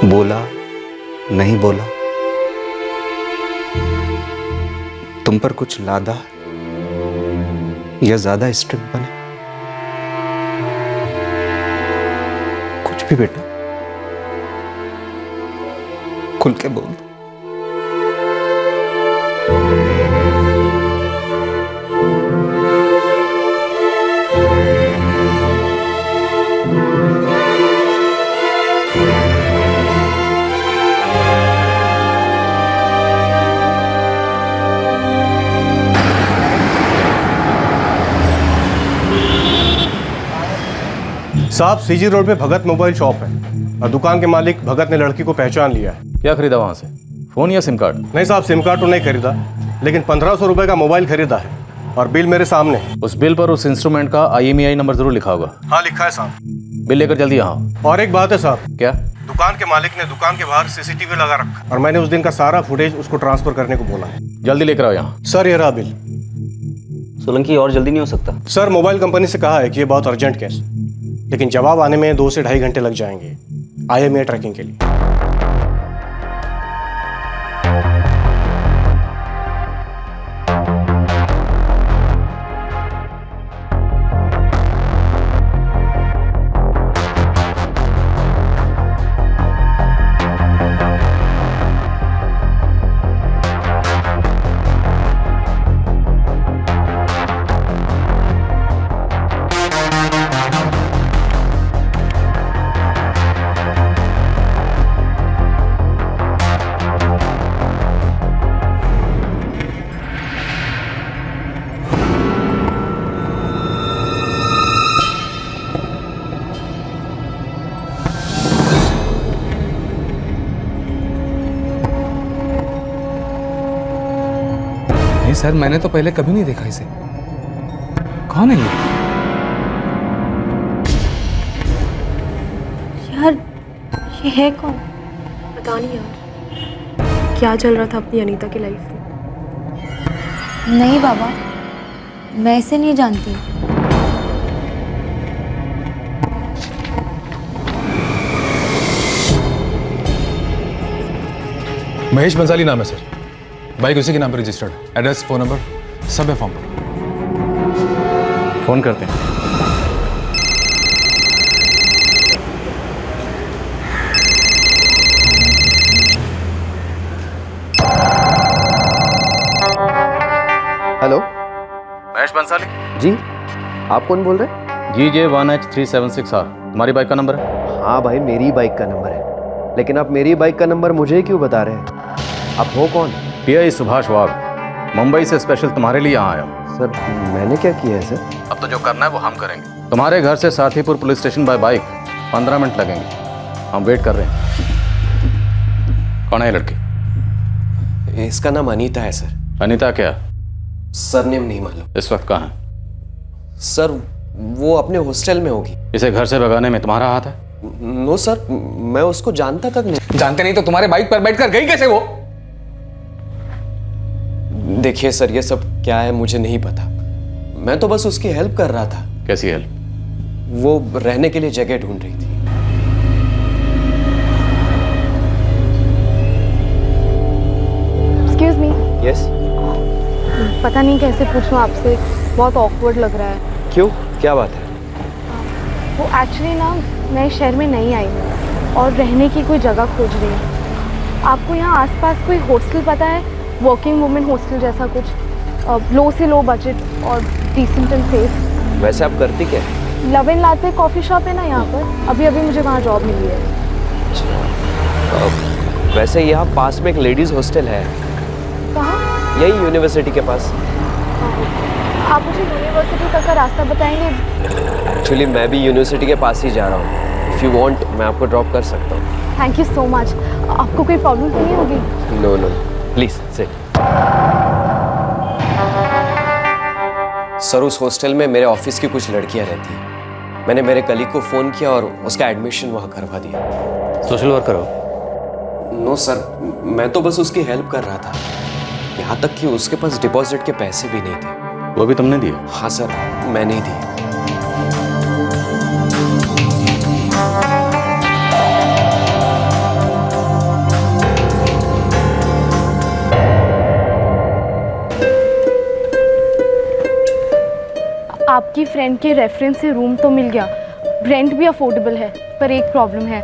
बोला नहीं बोला, तुम पर कुछ लादा या ज्यादा स्ट्रिक्ट बने, कुछ भी बेटा, खुल के बोल। साहब, सीजी रोड में भगत मोबाइल शॉप है और दुकान के मालिक भगत ने लड़की को पहचान लिया है। क्या खरीदा वहां से? फोन या सिम कार्ड? नहीं साहब, सिम कार्ड तो नहीं खरीदा, लेकिन 1500 रुपए का मोबाइल खरीदा है और बिल मेरे सामने है। उस बिल पर उस इंस्ट्रूमेंट का IMEI नंबर जरूर लिखा होगा। हाँ लिखा है साहब। बिल लेकर जल्दी यहाँ। और एक बात है साहब। क्या? दुकान के मालिक ने दुकान के बाहर CCTV लगा रखा और मैंने उस दिन का सारा फुटेज उसको ट्रांसफर करने को बोला है। जल्दी लेकर आओ यहाँ। सर ये रहा बिल। सोलंकी, और जल्दी नहीं हो सकता? सर मोबाइल कंपनी से कहा है कि ये बहुत अर्जेंट केस, लेकिन जवाब आने में 2 से 2.5 घंटे लग जाएंगे IMEI ट्रैकिंग के लिए। सर मैंने तो पहले कभी नहीं देखा इसे। कौन है ये? यार ये है कौन? पता नहीं यार, क्या चल रहा था अपनी अनीता की लाइफ में। नहीं बाबा, मैं इसे नहीं जानती। महेश बंसाली नाम है सर। बाइक उसी के नाम पर रजिस्टर्ड है। एड्रेस, फोन नंबर सब है फॉर्म पर। फोन करते हैं। हेलो, महेश बंसाली जी आप कौन बोल रहे हैं? GJ1H376R तुम्हारी बाइक का नंबर है? हाँ भाई, मेरी बाइक का नंबर है, लेकिन आप मेरी बाइक का नंबर मुझे क्यों बता रहे हैं? आप हो कौन? PI सुभाष वाघ, मुंबई से स्पेशल तुम्हारे लिए यहाँ आया हूँ। सर मैंने क्या किया है सर? अब तो जो करना है वो हम करेंगे। तुम्हारे घर से Sathipur police station by bike 15 minute लगेंगे। हम वेट कर रहे हैं। कौन है ये लड़की? इसका नाम अनीता है सर। अनीता क्या? सरनेम नहीं मालूम। इस वक्त कहाँ है? सर वो अपने हॉस्टल में होगी। इसे घर से भगाने में तुम्हारा हाथ है? नो सर, मैं उसको जानता तक नहीं। जानते नहीं तो तुम्हारे बाइक पर बैठकर गई कैसे वो? देखिए सर, ये सब क्या है मुझे नहीं पता। मैं तो बस उसकी हेल्प कर रहा था। कैसी हेल्प? वो रहने के लिए जगह ढूंढ रही थी। Excuse me. यस। पता नहीं कैसे पूछूं आपसे, बहुत ऑकवर्ड लग रहा है। क्यों, क्या बात है? वो एक्चुअली ना नए शहर में नहीं आई हूँ और रहने की कोई जगह खोज रही हूँ। आपको यहाँ आसपास कोई हॉस्टल पता है? वर्किंग वुमेन हॉस्टल जैसा कुछ, लो से लो बजट और डिसेंट एंड सेफ। वैसे आप करती क्या? Love and latte coffee shop है ना यहाँ पर, अभी अभी मुझे वहाँ जॉब मिली है। वैसे यहाँ पास में एक लेडीज़ हॉस्टल है। कहाँ? यही यूनिवर्सिटी के पास। आप मुझे यूनिवर्सिटी तक का रास्ता बताएंगे? एक्चुअली मैं भी यूनिवर्सिटी के पास ही जा रहा हूँ। इफ़ यू वांट मैं आपको ड्रॉप कर सकता हूँ। Thank you so much. आपको कोई प्रॉब्लम नहीं होगी? No no, please sit. Sir उस हॉस्टल में मेरे ऑफिस की कुछ लड़कियाँ रहती हैं। मैंने मेरे कलीग को फ़ोन किया और उसका एडमिशन वहाँ करवा दिया। सोशल वर्कर हो? नो सर, मैं तो बस उसकी हेल्प कर रहा था। यहाँ तक कि उसके पास डिपॉजिट के पैसे भी नहीं थे। वो भी तुमने दिए? हाँ सर, मैंने ही दिए। आपकी फ्रेंड के रेफरेंस से रूम तो मिल गया, रेंट भी अफोर्डेबल है, पर एक प्रॉब्लम है।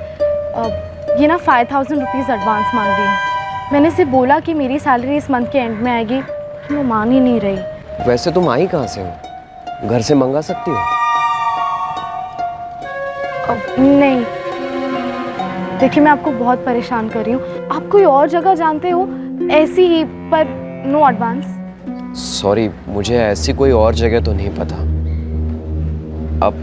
ये ना 5000 रुपीज़ एडवांस मांग रही है। मैंने इसे बोला कि मेरी सैलरी इस मंथ के एंड में आएगी, वो मान ही नहीं रही। वैसे तुम आई कहाँ से हो? घर से मंगा सकती हो? नहीं, देखिए मैं आपको बहुत परेशान कर रही हूँ। आप कोई और जगह जानते हो ऐसी ही, पर नो एडवांस? सॉरी, मुझे ऐसी कोई और जगह तो नहीं पता। अब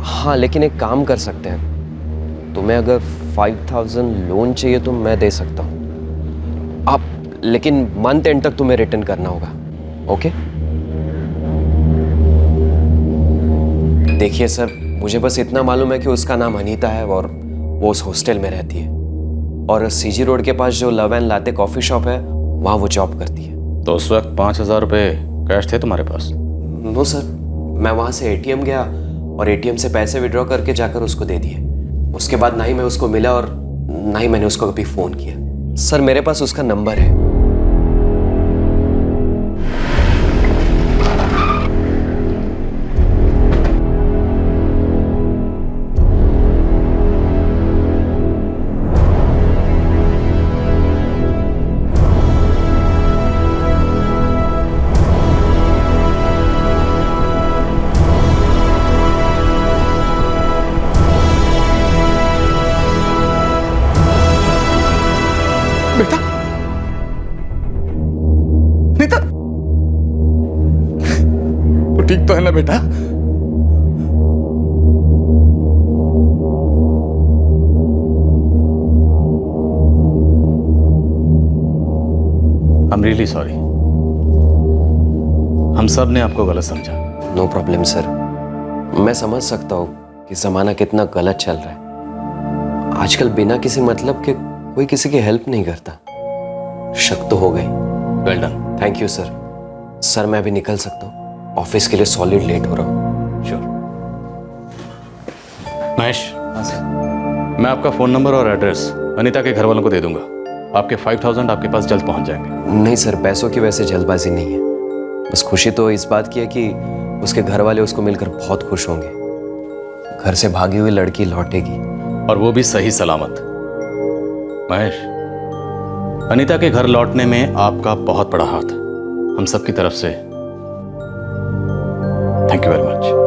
हाँ, लेकिन एक काम कर सकते हैं। तुम्हें अगर 5000 लोन चाहिए तो मैं दे सकता हूँ। आप लेकिन मंथ एंड तक तुम्हें रिटर्न करना होगा। ओके? देखिए सर, मुझे बस इतना मालूम है कि उसका नाम अनीता है और वो उस हॉस्टल में रहती है, और सीजी रोड के पास जो love and latte coffee shop है वहाँ वो जॉब करती है। तो उस वक्त 5000 रुपये कैश थे तुम्हारे पास? नो सर, मैं वहाँ से एटीएम गया और एटीएम से पैसे विड्रॉ करके जाकर उसको दे दिए। उसके बाद ना ही मैं उसको मिला और ना ही मैंने उसको कभी फ़ोन किया। सर मेरे पास उसका नंबर है। बेटा, नीता, तो ठीक तो है ना बेटा? I'm really sorry. हम सब ने आपको गलत समझा। नो प्रॉब्लम सर, मैं समझ सकता हूँ कि ज़माना कितना गलत चल रहा है। आजकल बिना किसी मतलब के कोई किसी की हेल्प नहीं करता। शक तो हो गई। Well done. Thank you sir. Sir मैं अभी निकल सकता हूँ, ऑफिस के लिए सॉलिड लेट हो रहा हूँ। श्योर। महेश। हाँ सर। मैं आपका फ़ोन नंबर और एड्रेस अनीता के घर वालों को दे दूंगा। आपके 5000 आपके पास जल्द पहुंच जाएंगे। नहीं सर, पैसों की वजह से जल्दबाजी नहीं है। बस खुशी तो इस बात की है कि उसके घर वाले उसको मिलकर बहुत खुश होंगे। घर से भागी हुई लड़की लौटेगी, और वो भी सही सलामत। महेश, अनीता के घर लौटने में आपका बहुत बड़ा हाथ है। हम सब की तरफ से thank you very much.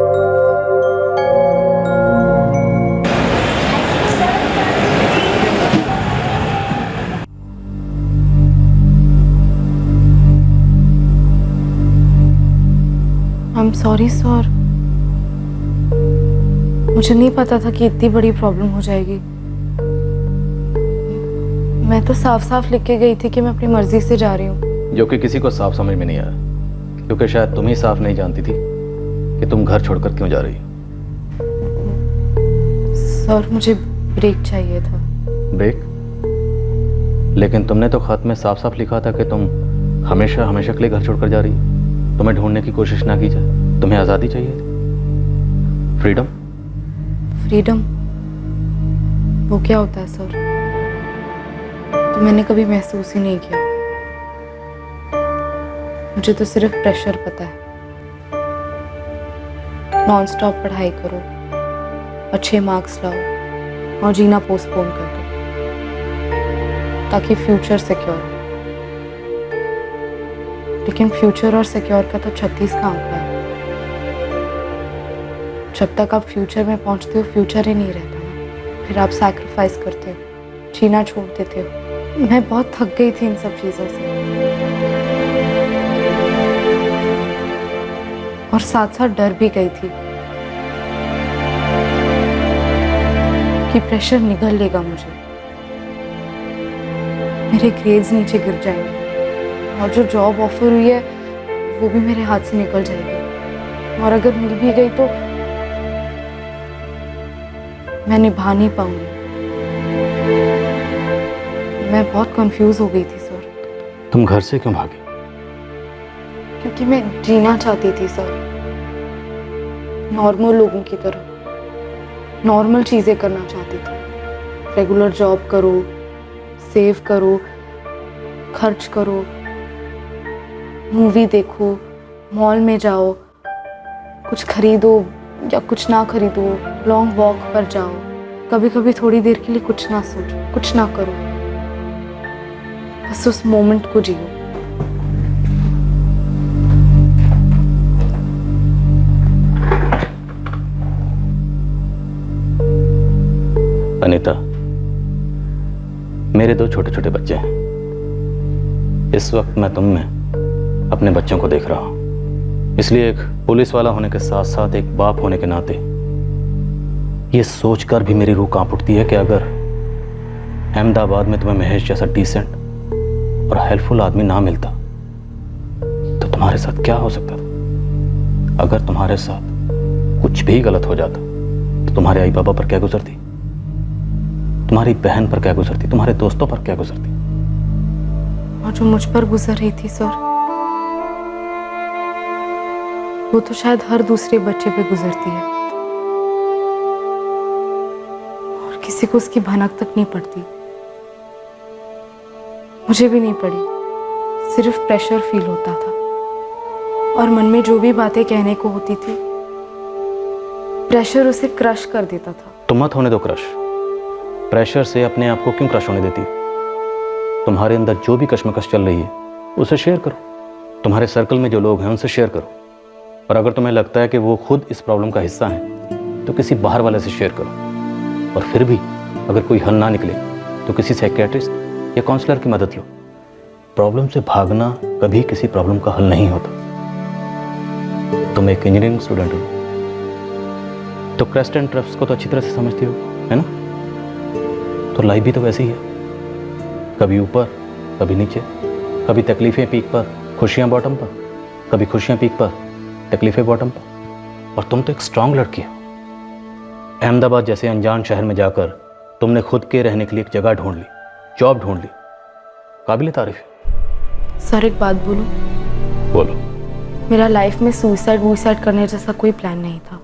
I am sorry sir, मुझे नहीं पता था कि इतनी बड़ी प्रॉब्लम हो जाएगी। मैं तो साफ साफ लिख के गई थी कि मैं अपनी मर्जी से जा रही हूँ। जो कि किसी को साफ समझ में नहीं आया, क्योंकि शायद तुम ही साफ नहीं जानती थी कि तुम घर छोड़कर क्यों जा रही हो। सर मुझे ब्रेक चाहिए था। ब्रेक? लेकिन तुमने तो खत में साफ साफ लिखा था कि तुम हमेशा हमेशा के लिए घर छोड़कर जा रही हो। तुम्हें ढूंढने की कोशिश ना की जाए, तुम्हें आज़ादी चाहिए थी, फ्रीडम। फ्रीडम वो क्या होता है सर? तो मैंने कभी महसूस ही नहीं किया। मुझे तो सिर्फ प्रेशर पता है। नॉन स्टॉप पढ़ाई करो, अच्छे मार्क्स लाओ और जीना पोस्टपोन कर दो ताकि फ्यूचर सिक्योर हो। लेकिन फ्यूचर और सिक्योर का तो 36 का आंकड़ा है। जब तक आप फ्यूचर में पहुंचते हो, फ्यूचर ही नहीं रहता ना। फिर आप सैक्रिफाइस करते हो, जीना छोड़ देते हो। मैं बहुत थक गई थी इन सब चीज़ों से, और साथ साथ डर भी गई थी कि प्रेशर निगल लेगा मुझे, मेरे ग्रेड्स नीचे गिर जाएंगे और जो जॉब ऑफर हुई है वो भी मेरे हाथ से निकल जाएगी, और अगर मिल भी गई तो मैं निभा नहीं पाऊंगी। मैं बहुत कंफ्यूज हो गई थी सर। तुम घर से क्यों भागी? क्योंकि मैं जीना चाहती थी सर, नॉर्मल लोगों की तरह, नॉर्मल चीज़ें करना चाहती थी। रेगुलर जॉब करो, सेव करो, खर्च करो, मूवी देखो, मॉल में जाओ, कुछ खरीदो या कुछ ना खरीदो, लॉन्ग वॉक पर जाओ, कभी कभी थोड़ी देर के लिए कुछ ना सोचो, कुछ ना करो, बस उस मोमेंट को जियो। अनीता, मेरे 2 छोटे छोटे बच्चे हैं। इस वक्त मैं तुम में अपने बच्चों को देख रहा हूं, इसलिए एक पुलिस वाला होने के साथ साथ एक बाप होने के नाते ये सोचकर भी मेरी रूह कांप उठती है कि अगर अहमदाबाद में तुम्हें महेश जैसा डिसेंट और हेल्पफुल आदमी ना मिलता तो तुम्हारे साथ क्या हो सकता था। अगर तुम्हारे साथ कुछ भी गलत हो जाता तो तुम्हारे आई बाबा पर क्या गुजरती, तुम्हारी बहन पर क्या गुजरती, तुम्हारे दोस्तों पर क्या गुजरती। और जो मुझ पर गुजर रही थी सर, वो तो शायद हर दूसरे बच्चे पे गुजरती है, और किसी को उसकी भनक तक नहीं पड़ती। मुझे भी नहीं पड़ी, सिर्फ प्रेशर फील होता था, और मन में जो भी बातें कहने को होती थी, प्रेशर उसे क्रश कर देता था। तुम मत होने दो क्रश। प्रेशर से अपने आप को क्यों क्रश होने देती? तुम्हारे अंदर जो भी कश्मकश चल रही है उसे शेयर करो, तुम्हारे सर्कल में जो लोग हैं उनसे शेयर करो, और अगर तुम्हें लगता है कि वो खुद इस प्रॉब्लम का हिस्सा हैं तो किसी बाहर वाले से शेयर करो, और फिर भी अगर कोई हल ना निकले तो किसी साइकियाट्रिस्ट या काउंसलर की मदद लो। प्रॉब्लम से भागना कभी किसी प्रॉब्लम का हल नहीं होता। तुम एक इंजीनियरिंग स्टूडेंट हो तो क्रेस्ट एंड ट्रफ्स को तो अच्छी तरह से समझती हो, है ना? तो लाइफ भी तो वैसी ही है, कभी ऊपर कभी नीचे, कभी तकलीफें पीक पर, खुशियां बॉटम पर। कभी खुशियां पीक पर, तकलीफें बॉटम पर। और तुम तो एक स्ट्रांग लड़की हो। अहमदाबाद जैसे अनजान शहर में जाकर तुमने खुद के रहने के लिए एक जगह ढूंढ ली, जॉब ढूंढ ली। काबिल तारीफ है। सर एक बात बोलूं? बोलो। मेरा लाइफ में सुसाइड करने जैसा कोई प्लान नहीं था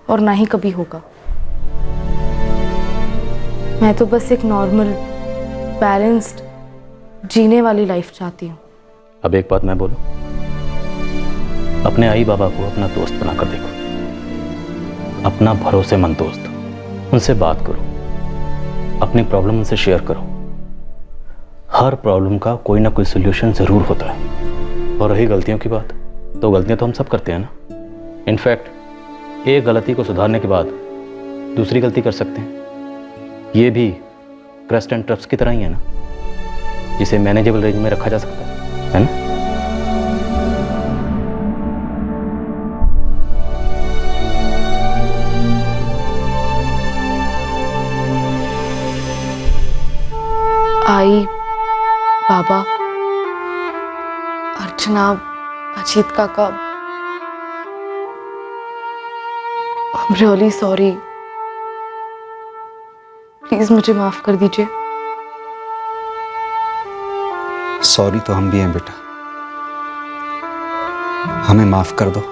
और ना ही कभी होगा। मैं तो बस एक नॉर्मल बैलेंस्ड जीने वाली लाइफ चाहती हूँ। अब एक बात मैं बोलूं, अपने आई बाबा को अपना दोस्त बनाकर देखो, अपना भरोसेमंद दोस्त। उनसे बात करो, अपनी प्रॉब्लम उनसे शेयर करो। हर प्रॉब्लम का कोई ना कोई सोल्यूशन जरूर होता है। और रही गलतियों की बात, तो गलतियां तो हम सब करते हैं ना। इनफैक्ट एक गलती को सुधारने के बाद दूसरी गलती कर सकते हैं। ये भी क्रेस्ट एंड ट्रफ्स की तरह ही है ना, जिसे मैनेजेबल रेंज में रखा जा सकता है ना। आई, बाबा, अर्चना, अजीत काका, I'm really sorry। प्लीज मुझे माफ कर दीजिए। सॉरी तो हम भी हैं बेटा, हमें माफ कर दो।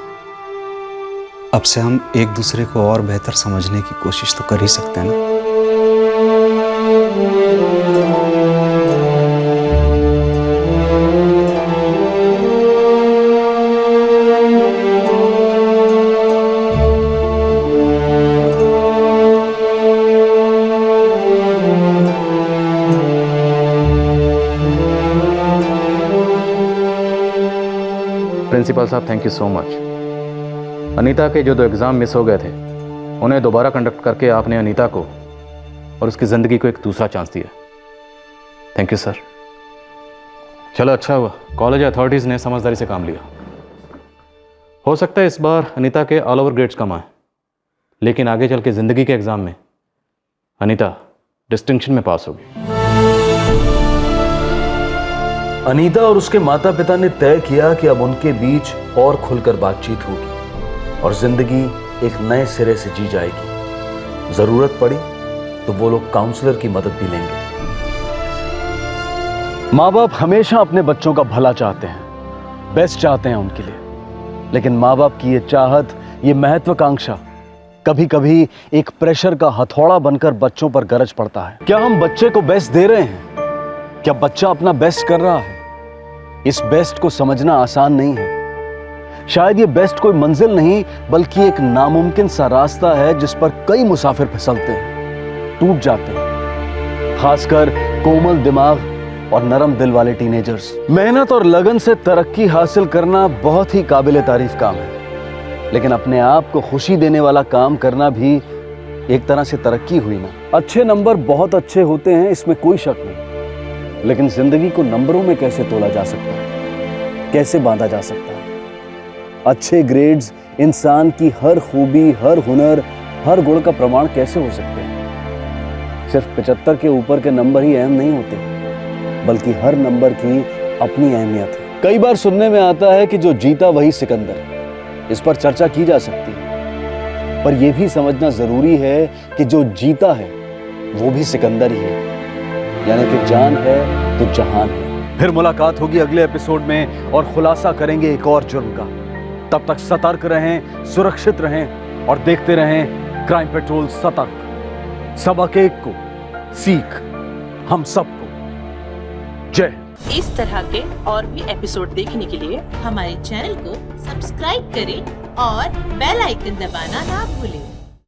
अब से हम एक दूसरे को और बेहतर समझने की कोशिश तो कर ही सकते हैं ना। प्रिंसिपल साहब, thank you so much. Anita के जो 2 एग्ज़ाम मिस हो गए थे, उन्हें दोबारा कंडक्ट करके आपने अनीता को और उसकी ज़िंदगी को एक दूसरा चांस दिया। Thank you sir. चलो अच्छा हुआ कॉलेज अथॉरिटीज़ ने समझदारी से काम लिया। हो सकता है इस बार अनीता के ऑल ओवर ग्रेड्स कम आए, लेकिन आगे चल के ज़िंदगी के एग्ज़ाम में अनीता डिस्टिंक्शन में पास होगी। अनीता और उसके माता पिता ने तय किया कि अब उनके बीच और खुलकर बातचीत होगी और जिंदगी एक नए सिरे से जी जाएगी। जरूरत पड़ी तो वो लोग काउंसलर की मदद भी लेंगे। माँ बाप हमेशा अपने बच्चों का भला चाहते हैं, बेस्ट चाहते हैं उनके लिए। लेकिन माँ बाप की ये चाहत, ये महत्वाकांक्षा कभी कभी एक प्रेशर का हथौड़ा बनकर बच्चों पर गरज पड़ता है। क्या हम बच्चे को बेस्ट दे रहे हैं? क्या बच्चा अपना बेस्ट कर रहा है? इस बेस्ट को समझना आसान नहीं है। शायद ये बेस्ट कोई मंजिल नहीं, बल्कि एक नामुमकिन सा रास्ता है जिस पर कई मुसाफिर फिसलते हैं, टूट जाते हैं। खासकर कोमल दिमाग और नरम दिल वाले टीनेजर्स। मेहनत और लगन से तरक्की हासिल करना बहुत ही काबिले तारीफ काम है, लेकिन अपने आप को खुशी देने वाला काम करना भी एक तरह से तरक्की हुई ना। अच्छे नंबर बहुत अच्छे होते हैं, इसमें कोई शक नहीं, लेकिन जिंदगी को नंबरों में कैसे तोला जा सकता है, कैसे बांधा जा सकता है? अच्छे ग्रेड्स इंसान की हर खूबी, हर हुनर, हर गुण का प्रमाण कैसे हो सकते हैं? सिर्फ 75 के ऊपर के नंबर ही अहम नहीं होते, बल्कि हर नंबर की अपनी अहमियत है। कई बार सुनने में आता है कि जो जीता वही सिकंदर। इस पर चर्चा की जा सकती है, पर यह भी समझना जरूरी है कि जो जीता है वो भी सिकंदर ही है, यानी कि जान है तो जहान है। फिर मुलाकात होगी अगले एपिसोड में और खुलासा करेंगे एक और जुर्म का। तब तक सतर्क रहें, सुरक्षित रहें और देखते रहें क्राइम पेट्रोल सतर्क। सबक एक को सीख हम सबको। जय। इस तरह के और भी एपिसोड देखने के लिए हमारे चैनल को सब्सक्राइब करें और बेल आइकन दबाना ना भूलें।